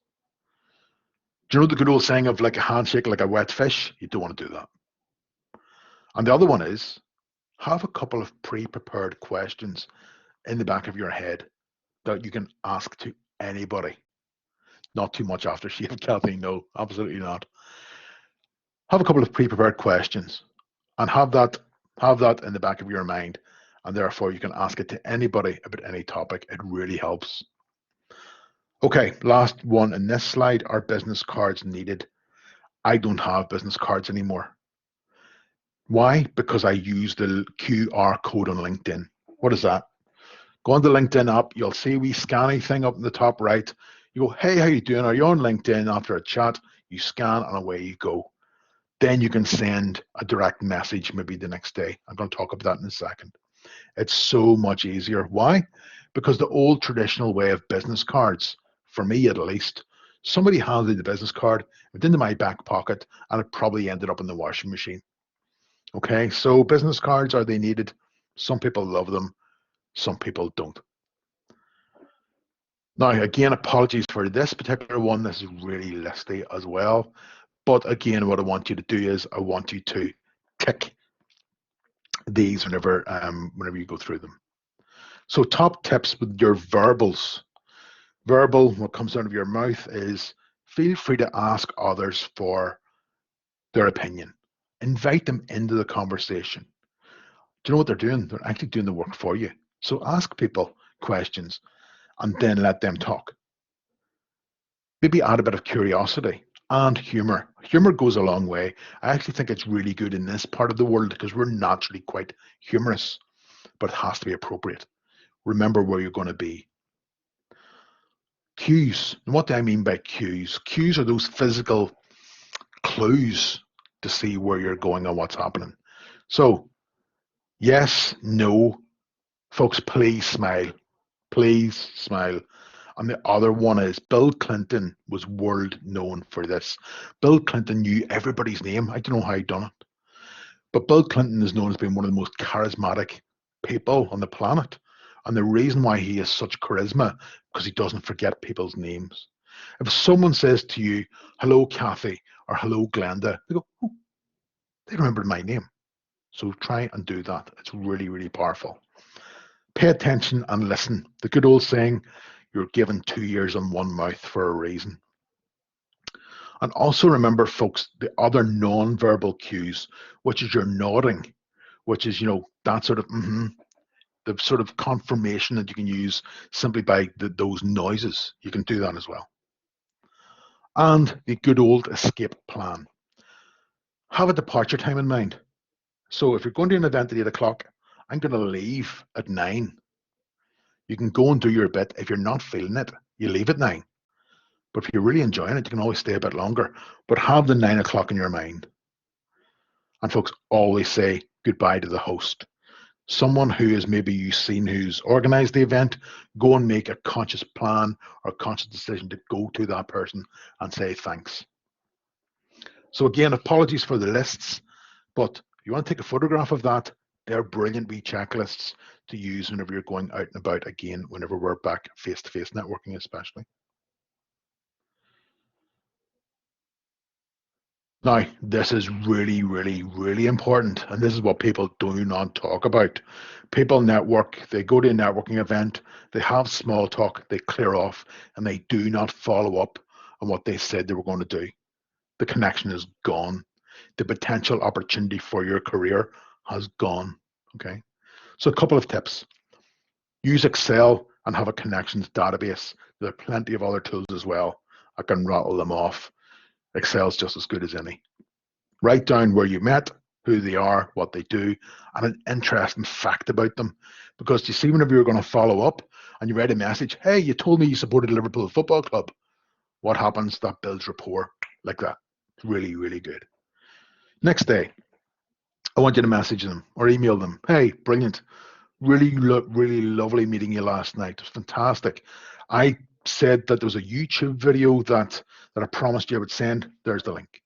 Do you know the good old saying of like a handshake like a wet fish? You don't want to do that. And the other one is have a couple of pre-prepared questions in the back of your head that you can ask to anybody. Not too much aftershave, Kathy. No, absolutely not. Have a couple of pre-prepared questions and have that in the back of your mind, and therefore you can ask it to anybody about any topic. It really helps. Okay, last one in this slide, are business cards needed? I don't have business cards anymore. Why? Because I use the QR code on LinkedIn. What is that? Go on the LinkedIn app, you'll see we scanny thing up in the top right. You go, hey, how you doing? Are you on LinkedIn? After a chat, you scan and away you go. Then you can send a direct message maybe the next day. I'm going to talk about that in a second. It's so much easier. Why? Because the old traditional way of business cards, for me at least, somebody handed the business card, it went into my back pocket, and it probably ended up in the washing machine. Okay, so business cards, are they needed? Some people love them, some people don't. Now, again, apologies for this particular one. This is really listy as well. But again, what I want you to do is I want you to tick these whenever you go through them. So top tips with your verbals. Verbal, what comes out of your mouth is feel free to ask others for their opinion. Invite them into the conversation. Do you know what they're doing? They're actually doing the work for you. So ask people questions and then let them talk. Maybe add a bit of curiosity and humor. Humor goes a long way. I actually think it's really good in this part of the world because we're naturally quite humorous, but it has to be appropriate. Remember where you're going to be. Cues. And what do I mean by cues? Cues are those physical clues to see where you're going and what's happening. So, yes, no. Folks, please smile. Please smile. And the other one is Bill Clinton was world known for this. Bill Clinton knew everybody's name. I don't know how he done it. But Bill Clinton is known as being one of the most charismatic people on the planet. And the reason why he has such charisma, because he doesn't forget people's names. If someone says to you, hello, Kathy, or hello, Glenda, they go, oh, they remembered my name. So try and do that. It's really, really powerful. Pay attention and listen. The good old saying, you're given 2 ears and 1 mouth for a reason. And also remember, folks, the other non-verbal cues, which is your nodding, which is, that sort of the sort of confirmation that you can use simply by those noises. You can do that as well. And the good old escape plan. Have a departure time in mind. So if you're going to an event at 8 o'clock, I'm going to leave at 9. You can go and do your bit. If you're not feeling it, you leave at 9. But if you're really enjoying it, you can always stay a bit longer. But have the 9 o'clock in your mind. And folks, always say goodbye to the host. Someone who is maybe you've seen who's organized the event, go and make a conscious plan or a conscious decision to go to that person and say thanks. So again, apologies for the lists, but if you want to take a photograph of that, they're brilliant wee checklists to use whenever you're going out and about again, whenever we're back face-to-face networking especially. Now, this is really, really, really important, and this is what people do not talk about. People network, they go to a networking event, they have small talk, they clear off, and they do not follow up on what they said they were going to do. The connection is gone. The potential opportunity for your career has gone, okay? So a couple of tips. Use Excel and have a connections database. There are plenty of other tools as well. I can rattle them off. Excel's just as good as any. Write down where you met, who they are, what they do, and an interesting fact about them. Because you see, whenever you're going to follow up and you write a message, hey, you told me you supported Liverpool Football Club. What happens? That builds rapport like that. It's really, really good. Next day, I want you to message them or email them. Hey, brilliant. Really lovely meeting you last night. It was fantastic. I said that there was a YouTube video that I promised you I would send. There's the link.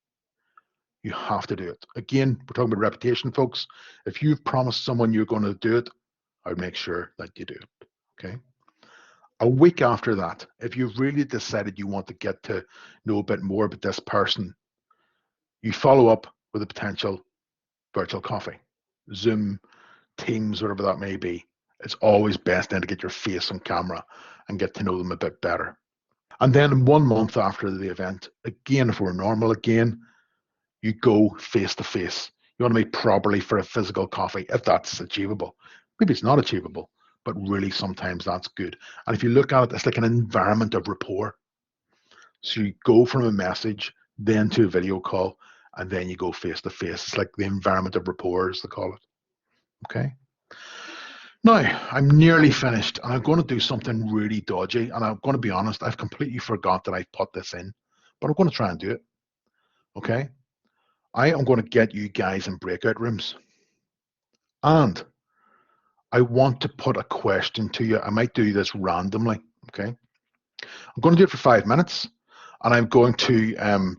You have to do it. Again, we're talking about reputation, folks. If you've promised someone you're going to do it, I would make sure that you do it. Okay. A week after that, if you've really decided you want to get to know a bit more about this person, you follow up with a potential virtual coffee, Zoom, Teams, whatever that may be. It's always best then to get your face on camera and get to know them a bit better. And then 1 month after the event, again, if we're normal again, you go face to face. You want to meet properly for a physical coffee if that's achievable. Maybe it's not achievable, but really sometimes that's good. And if you look at it, it's like an environment of rapport. So you go from a message, then to a video call, and then you go face to face. It's like the environment of rapport, as they call it. Okay. Now, I'm nearly finished, and I'm going to do something really dodgy. And I'm going to be honest, I've completely forgot that I put this in, but I'm going to try and do it. Okay. I am going to get you guys in breakout rooms. And I want to put a question to you. I might do this randomly. Okay. I'm going to do it for 5 minutes, and I'm going to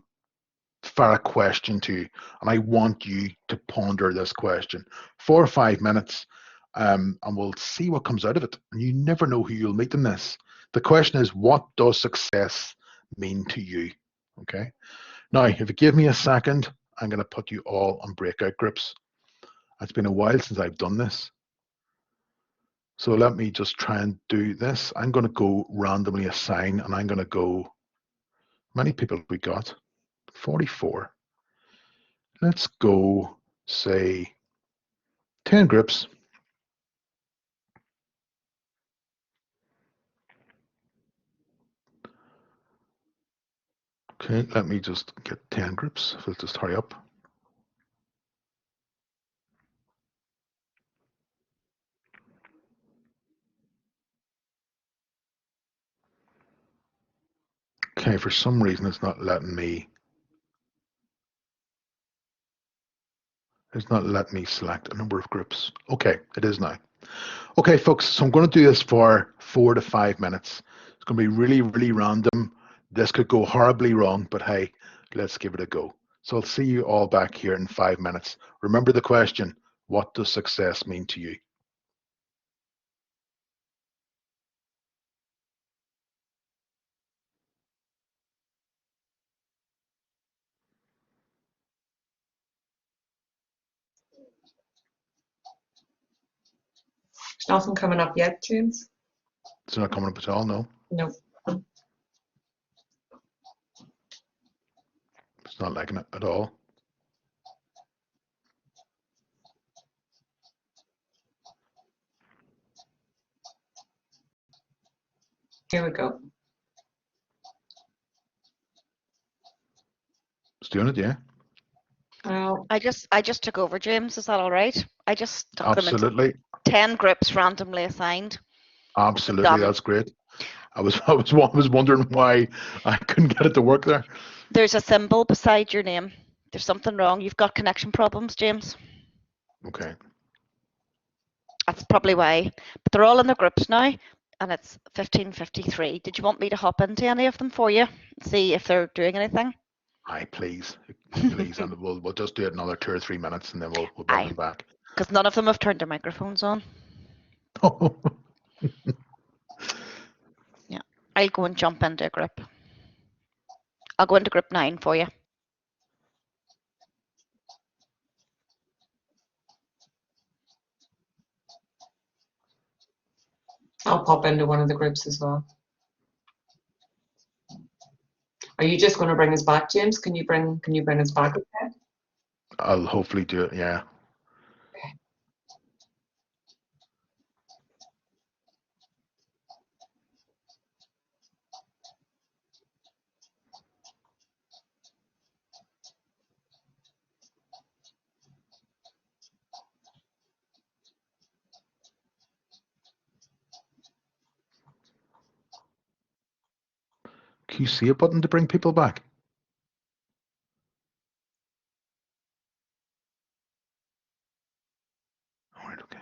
fire a question to you, and I want you to ponder this question for 5 minutes, and we'll see what comes out of it. And you never know who you'll meet in this. The question is, what does success mean to you? Okay. Now, if you give me a second, I'm going to put you all on breakout groups. It's been a while since I've done this. So let me just try and do this. I'm going to go randomly assign, and I'm going to go, how many people have we got? 44. Let's go, say, 10 groups. Okay, let me just get 10 groups. Let's just hurry up. Okay, for some reason it's not letting me select a number of groups. Okay, it is now. Okay, folks, so I'm going to do this for 4 to 5 minutes. It's going to be really, really random. This could go horribly wrong, but hey, let's give it a go. So I'll see you all back here in 5 minutes. Remember the question, what does success mean to you? There's nothing coming up yet, James. It's not coming up at all, no? No. It's not liking it at all. Here we go. It's doing it, yeah? Well, I just took over, James. Is that all right? I just stuck them into Absolutely. 10 groups randomly assigned. Absolutely, Done. that's great. I was wondering why I couldn't get it to work there. There's a symbol beside your name. There's something wrong. You've got connection problems, James. Okay. That's probably why. But they're all in the groups now, and it's 15:53. Did you want me to hop into any of them for you? See if they're doing anything? Aye, please, please, and we'll just do it another 2 or 3 minutes, and then we'll bring Aye. them back. Because none of them have turned their microphones on. Yeah. I'll go and jump into a group. I'll go into group 9 for you. I'll pop into one of the groups as well. Are you just going to bring us back, James? Can you bring us back? Okay. I'll hopefully do it. Yeah. Can you see a button to bring people back? All right. Okay.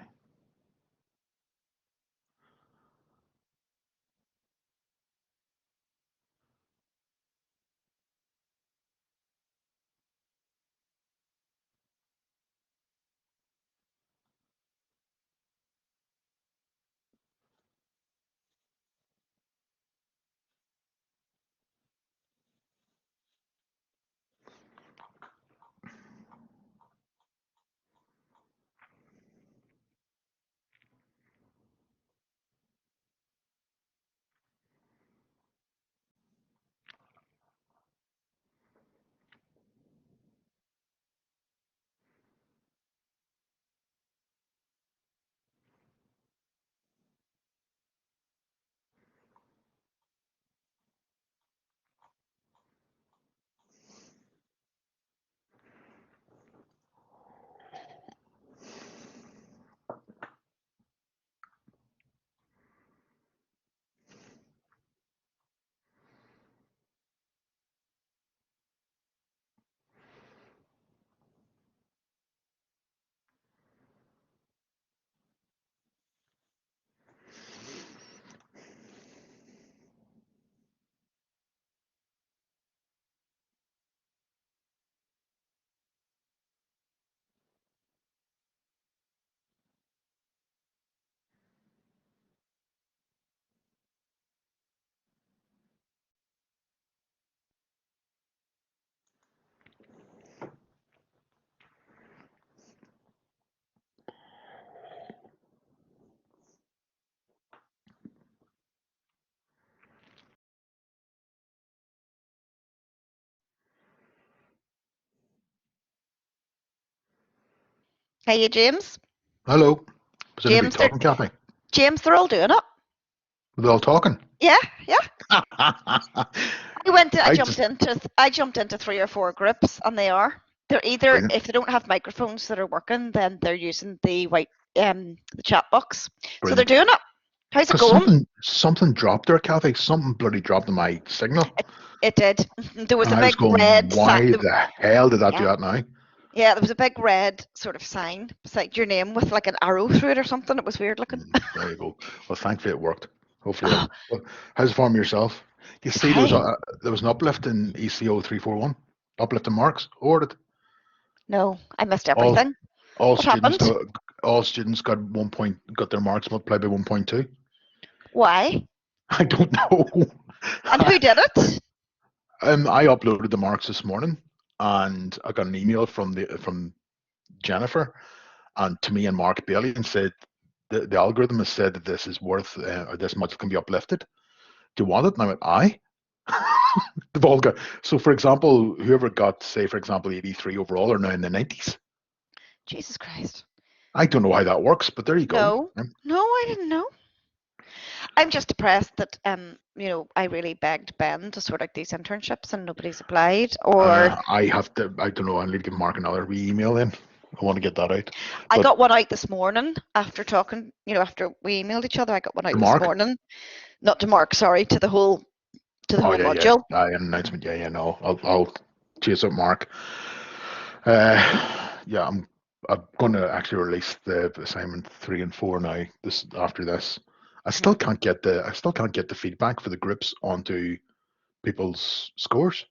Hey, James. Hello. Was anybody James, they're, talking, Kathy? James, they're all doing it. Were they all talking? Yeah, yeah. I I just jumped into 3 or 4 groups, and they're either, brilliant. if they don't have microphones that are working, then they're using the the chat box. So they're Brilliant. doing it. How's it Because going? something dropped there, Kathy. Something bloody dropped in my signal. It did. There was And a I was big going, red sign. why the hell did that do Yeah, that now? yeah. There was a big red sort of sign beside your name with like an arrow through it or something. It was weird looking. There you go. Well, thankfully it worked. Hopefully it'll. Well, how's it for yourself? You see, Okay. there was an uplift in ECO 341. Uplift in marks. Ordered. No, I missed All everything. all What students happened? got got their marks multiplied by 1.2. Why? I don't know. And who did it? I uploaded the marks this morning, and I got an email from Jennifer and to me and Mark Bailey and said the algorithm has said that this is worth or this much can be uplifted. Do you want it? And I went, aye. They've all got. So, for example, whoever got, say, for example, 83 overall are now in the 90s. Jesus Christ. I don't know how that works, but there you go. No, I didn't know. I'm just depressed that I really begged Ben to sort out these internships and nobody's applied. Or I have to. I don't know. I need to give Mark another wee email then. I want to get that out. I But got one out this morning after talking. After we emailed each other, I got one out this Mark. morning. Not to Mark, sorry, to the whole Oh yeah, module. yeah. An announcement. Yeah, yeah. No, I'll chase up Mark. Yeah, I'm going to actually release the assignment 3 and 4 now. After this, I still can't get the feedback for the groups onto people's scores.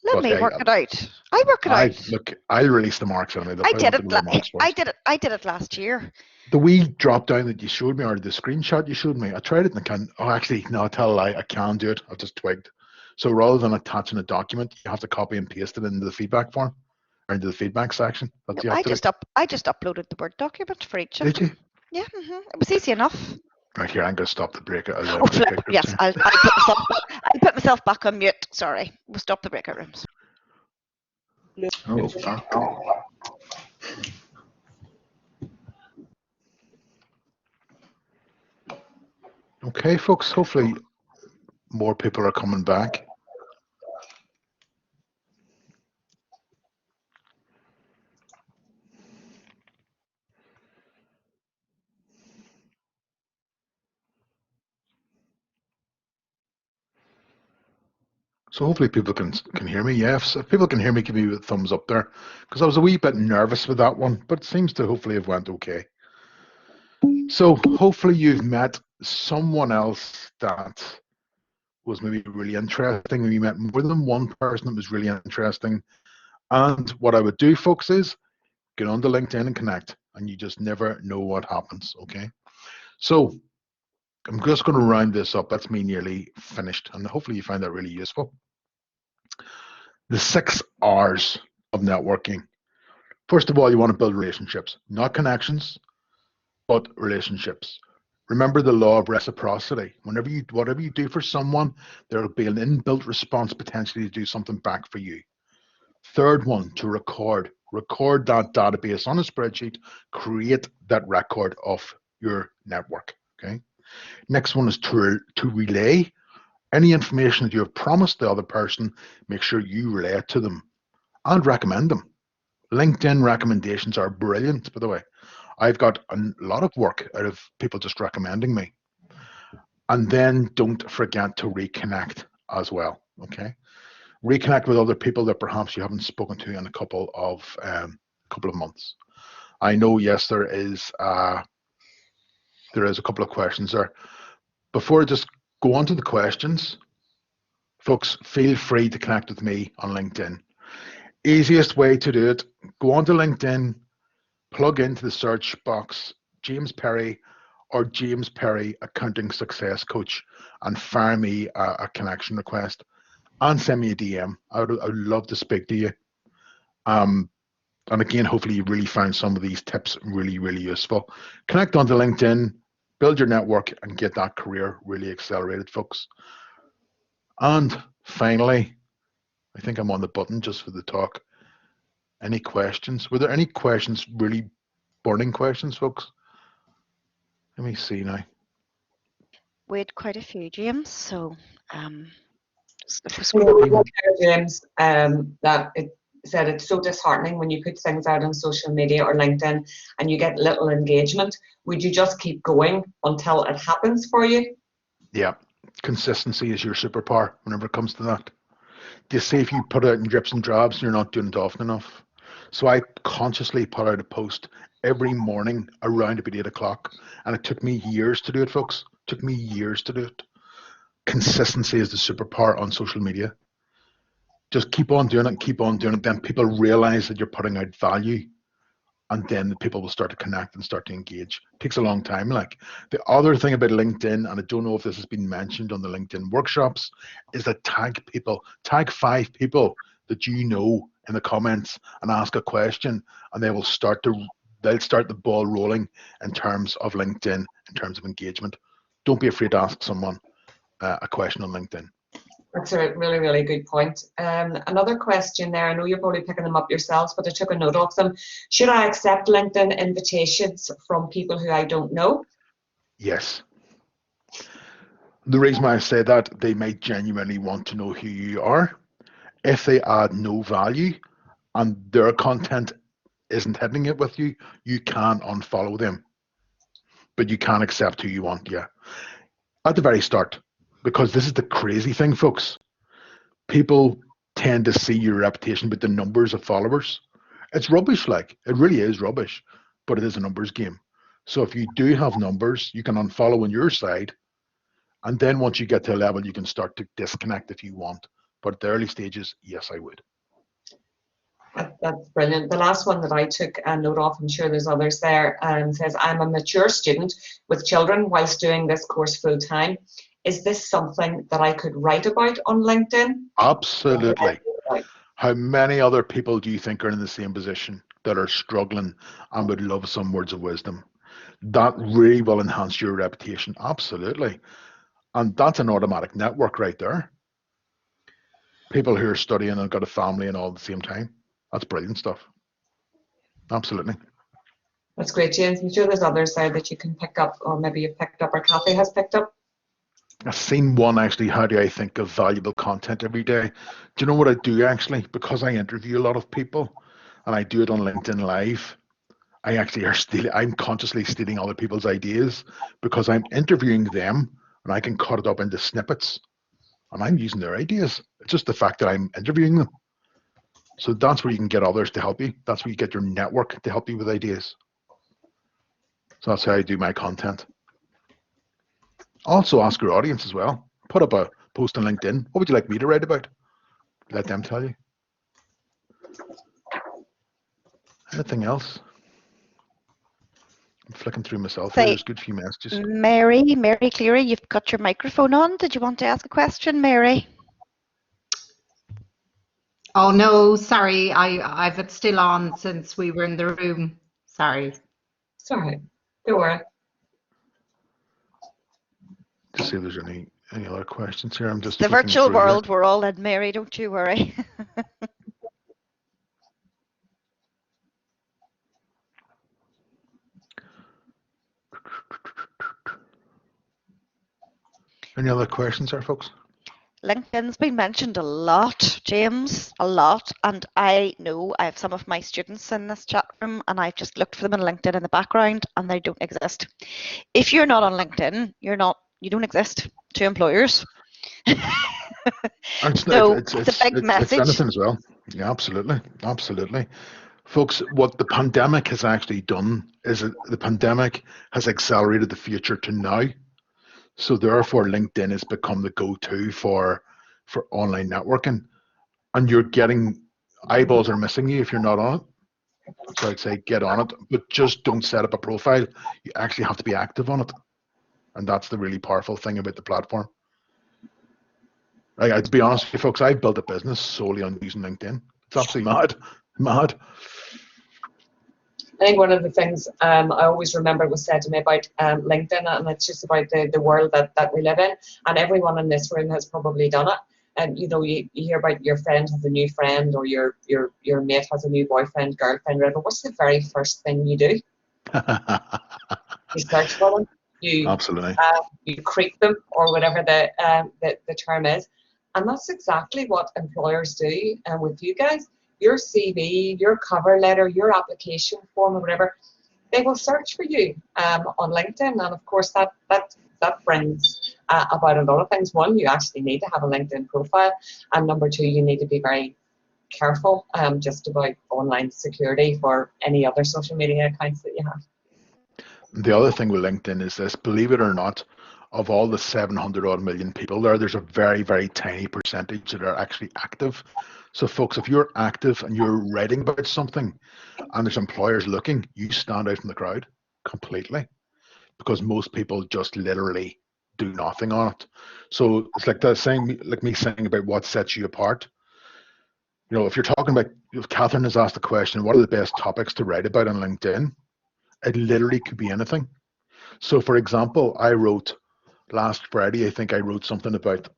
Let But me hey, work it out. I work it out. look, I'll release the marks anyway. They'll I probably did want to it. know the marks I first. did it. I did it last year. The wee drop down that you showed me, or the screenshot you showed me, I tried it and I can't. Oh, actually, no, I tell a lie. I can do it. I've just twigged. So rather than attaching a document, you have to copy and paste it into the feedback form or into the feedback section. That's No, you have to do. I just uploaded the Word document for each of Did them. you? Yeah, it was easy enough. Right here, I'm going to stop the break. Oh, flip. Yes, I'll put myself back on mute. Sorry, we'll stop the breakout rooms. Oh. Okay, folks. Hopefully, more people are coming back. So hopefully people can hear me. Yes, if people can hear me, give me a thumbs up there, because I was a wee bit nervous with that one, but it seems to hopefully have went okay. So hopefully you've met someone else that was maybe really interesting. You met more than one person that was really interesting. And what I would do, folks, is get onto LinkedIn and connect, and you just never know what happens. Okay. So I'm just going to round this up. That's me nearly finished, and hopefully you find that really useful. The 6 R's of networking. First of all, you want to build relationships, not connections, but relationships. Remember the law of reciprocity. Whatever you do for someone, there will be an inbuilt response potentially to do something back for you. Third one, to record. Record that database on a spreadsheet. Create that record of your network. Okay. Next one is to relay any information that you have promised the other person. Make sure you relay it to them and recommend them. LinkedIn recommendations are brilliant, by the way. I've got a lot of work out of people just recommending me. And then don't forget to reconnect as well. Okay. Reconnect with other people that perhaps you haven't spoken to in a couple of months. I know, yes, there is a couple of questions there. Before I just go on to the questions, folks, feel free to connect with me on LinkedIn. Easiest way to do it, go onto LinkedIn, plug into the search box James Perry or James Perry Accounting Success Coach and fire me a connection request and send me a DM. I would love to speak to you. And again, hopefully you really found some of these tips really, really useful. Connect onto LinkedIn, build your network, and get that career really accelerated, folks. And finally, I think I'm on the button just for the talk. Any questions? Were there any questions really burning questions, folks? Let me see now. We had quite a few, James. So just if we You know, scroll. one there, James, that it said it's so disheartening when you put things out on social media or LinkedIn and you get little engagement. Would you just keep going until it happens for you? Yeah, consistency is your superpower whenever it comes to that. You see, if you put it out in drips and drabs, you're not doing it often enough. So I consciously put out a post every morning around about 8 o'clock, and it took me years to do it, folks. It took me years to do it. Consistency is the superpower on social media. Just keep on doing it, keep on doing it. Then people realize that you're putting out value, and then the people will start to connect and start to engage. It takes a long time. Like the other thing about LinkedIn, and I don't know if this has been mentioned on the LinkedIn workshops, is that tag 5 people that you know in the comments and ask a question, and they'll start the ball rolling in terms of LinkedIn, in terms of engagement. Don't be afraid to ask someone a question on LinkedIn. That's a really, really good point. Another question there, I know you're probably picking them up yourselves, but I took a note of them. Should I accept LinkedIn invitations from people who I don't know? Yes. The reason why I say that, they might genuinely want to know who you are. If they add no value and their content isn't hitting it with you, you can unfollow them. But you can accept who you want, yeah. At the very start, because this is the crazy thing, folks. People tend to see your reputation with the numbers of followers. It's rubbish, like, it really is rubbish, but it is a numbers game. So if you do have numbers, you can unfollow on your side. And then once you get to a level, you can start to disconnect if you want. But at the early stages, yes, I would. That's brilliant. The last one that I took a note of, I'm sure there's others there, says, I'm a mature student with children whilst doing this course full time. Is this something that I could write about on LinkedIn? Absolutely. How many other people do you think are in the same position that are struggling and would love some words of wisdom? That really will enhance your reputation. Absolutely. And that's an automatic network right there. People who are studying and got a family and all at the same time. That's brilliant stuff. Absolutely. That's great, James. I'm sure there's others there that you can pick up, or maybe you've picked up, or Kathy has picked up. I've seen one actually. How do I think of valuable content every day? Do you know what I do actually? Because I interview a lot of people and I do it on LinkedIn Live. I'm consciously stealing other people's ideas because I'm interviewing them and I can cut it up into snippets and I'm using their ideas. It's just the fact that I'm interviewing them. So that's where you can get others to help you. That's where you get your network to help you with ideas. So that's how I do my content. Also ask your audience as well. Put up a post on LinkedIn. What would you like me to write about? Let them tell you. Anything else? I'm flicking through myself here. There's a good few messages. Mary Cleary, you've got your microphone on. Did you want to ask a question, Mary? Oh no, sorry. I've it still on since we were in the room. Sorry. Sorry, don't worry. To see if there's any other questions here. I'm just the virtual world. Here. We're all in, Mary. Don't you worry. Any other questions there, folks? LinkedIn's been mentioned a lot, James, a lot. And I know I have some of my students in this chat room and I've just looked for them on LinkedIn in the background and they don't exist. If you're not on LinkedIn, you don't exist to employers. It's a big message. It's anything as well. Yeah, absolutely. Absolutely. Folks, what the pandemic has actually done is the pandemic has accelerated the future to now. So therefore, LinkedIn has become the go-to for online networking. And you're getting, eyeballs are missing you if you're not on it. So I'd say get on it, but just don't set up a profile. You actually have to be active on it. And that's the really powerful thing about the platform. To be honest with you, folks, I've built a business solely on using LinkedIn. It's absolutely mad. I think one of the things I always remember was said to me about LinkedIn, and it's just about the world that we live in, and everyone in this room has probably done it. And you hear about your friend has a new friend, or your mate has a new boyfriend, girlfriend, whatever. What's the very first thing you do? You search for them, Absolutely. you create them, or whatever the term is. And that's exactly what employers do with you guys. Your CV, your cover letter, your application form, or whatever, they will search for you on LinkedIn. And of course, that brings about a lot of things. One, you actually need to have a LinkedIn profile. And number two, you need to be very careful just about online security for any other social media accounts that you have. The other thing with LinkedIn is this, believe it or not, of all the 700 odd million people there's a very, very tiny percentage that are actually active. So folks, if you're active and you're writing about something and there's employers looking, you stand out from the crowd completely, because most people just literally do nothing on it. So it's like that saying, like me saying about what sets you apart. You know, if you're talking about, if Catherine has asked the question, what are the best topics to write about on LinkedIn? It literally could be anything. So for example, I wrote last Friday, I think I wrote something about,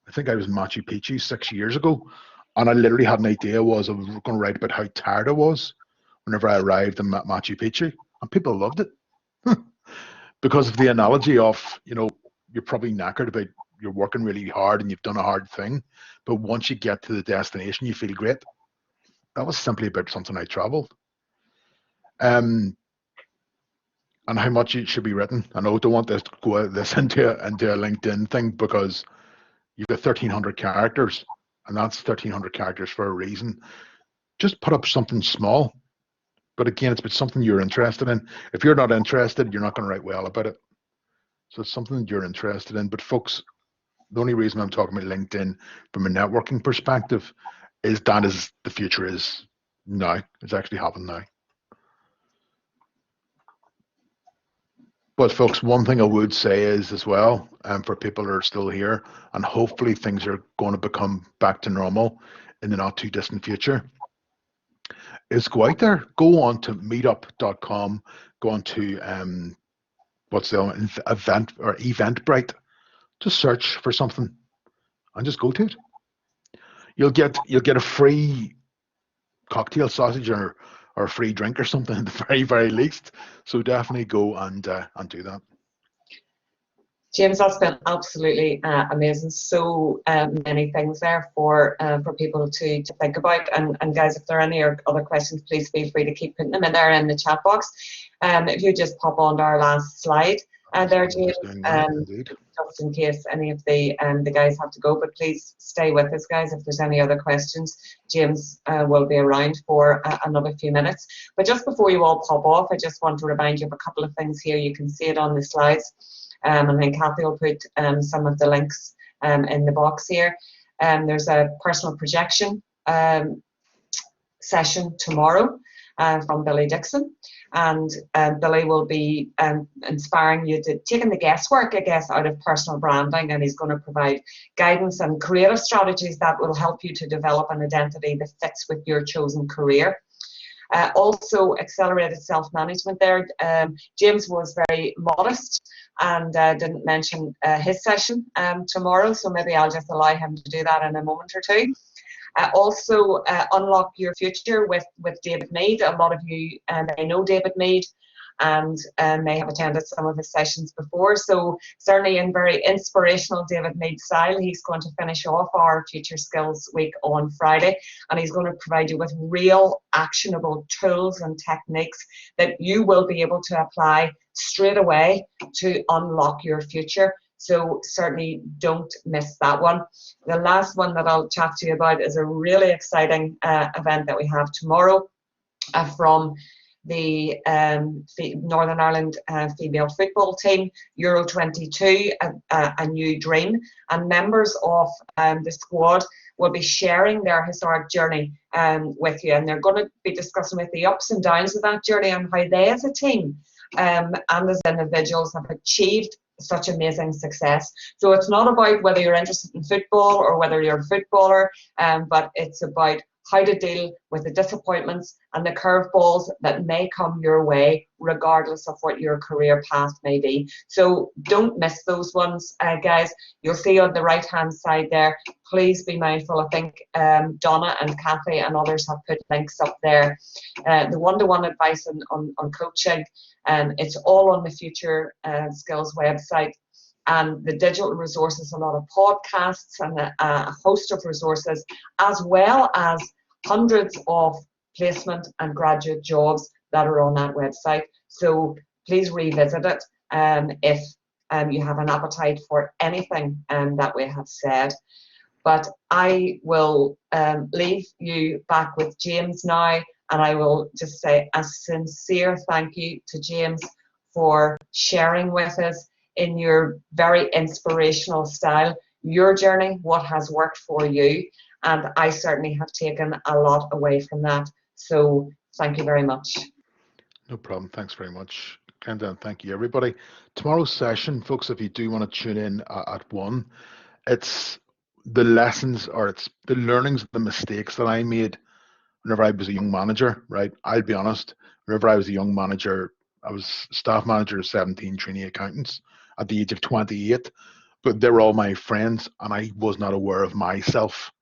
I think I was in Machu Picchu 6 years ago. And I literally had an idea was I was going to write about how tired I was whenever I arrived in Machu Picchu. And people loved it because of the analogy of, you know, you're probably knackered about, you're working really hard and you've done a hard thing. But once you get to the destination, you feel great. That was simply about something I traveled. And how much it should be written. I know I don't want this to go into a LinkedIn thing, because you've got 1,300 characters, and that's 1,300 characters for a reason. Just put up something small, but again, it's about something you're interested in. If you're not interested, you're not going to write well about it. So it's something that you're interested in. But folks, the only reason I'm talking about LinkedIn from a networking perspective is that is the future is now. It's actually happening now. But folks, one thing I would say is as well, for people who are still here, and hopefully things are going to become back to normal in the not too distant future, is go out there, go on to meetup.com, go on to what's the event or Eventbrite, just search for something and just go to it. You'll get a free cocktail sausage or a free drink or something at the very, very least. So definitely go and do that. James, that's been absolutely amazing. So many things there for people to think about. And guys, if there are any other questions, please feel free to keep putting them in there in the chat box. If you just pop on to our last slide there, James, just in case any of the guys have to go. But please stay with us, guys. If there's any other questions, James will be around for another few minutes. But just before you all pop off, I just want to remind you of a couple of things here. You can see it on the slides. And then Kathy will put some of the links in the box here. There's a personal projection session tomorrow from Billy Dixon. And Billy will be inspiring you to taking the guesswork, I guess, out of personal branding. And he's going to provide guidance and creative strategies that will help you to develop an identity that fits with your chosen career. Also, accelerated self-management there. James was very modest and didn't mention his session tomorrow, so maybe I'll just allow him to do that in a moment or two. Also, unlock your future with David Mead. A lot of you may know David Mead and may have attended some of his sessions before. So certainly in very inspirational David Mead style, he's going to finish off our Future Skills Week on Friday, and he's going to provide you with real actionable tools and techniques that you will be able to apply straight away to unlock your future. So certainly don't miss that one. The last one that I'll chat to you about is a really exciting event that we have tomorrow from the Northern Ireland female football team, Euro 22, a new dream. And members of the squad will be sharing their historic journey with you. And they're going to be discussing with the ups and downs of that journey and how they as a team and as individuals have achieved such amazing success. So it's not about whether you're interested in football or whether you're a footballer, but it's about how to deal with the disappointments and the curveballs that may come your way, regardless of what your career path may be. So don't miss those ones, guys. You'll see on the right-hand side there, please be mindful. I think Donna and Kathy and others have put links up there. The one-to-one advice on coaching, it's all on the Future Skills website. And the digital resources, a lot of podcasts and a host of resources, as well as hundreds of placement and graduate jobs that are on that website. So please revisit it if you have an appetite for anything that we have said. But I will leave you back with James now, and I will just say a sincere thank you to James for sharing with us in your very inspirational style your journey, what has worked for you, and I certainly have taken a lot away from that. So thank you very much. No problem. Thanks very much, Glenda, and thank you, everybody. Tomorrow's session, folks, if you do want to tune in at 1, it's the lessons, or it's the learnings, the mistakes that I made whenever I was a young manager, right? I'll be honest, whenever I was a young manager, I was staff manager of 17 trainee accountants at the age of 28, but they were all my friends and I was not aware of myself,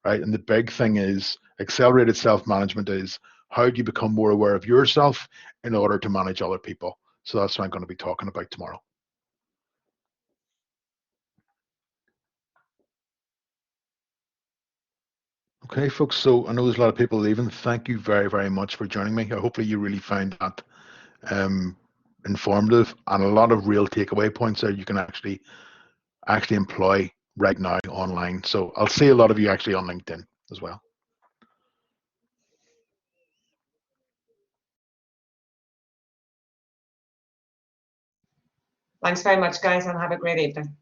right? And the big thing is accelerated self-management is how do you become more aware of yourself in order to manage other people? So that's what I'm going to be talking about tomorrow. Okay, folks, so I know there's a lot of people leaving. Thank you very, very much for joining me. Hopefully you really found that informative and a lot of real takeaway points that you can actually employ right now online. So I'll see a lot of you actually on LinkedIn as well. Thanks very much, guys, and have a great evening.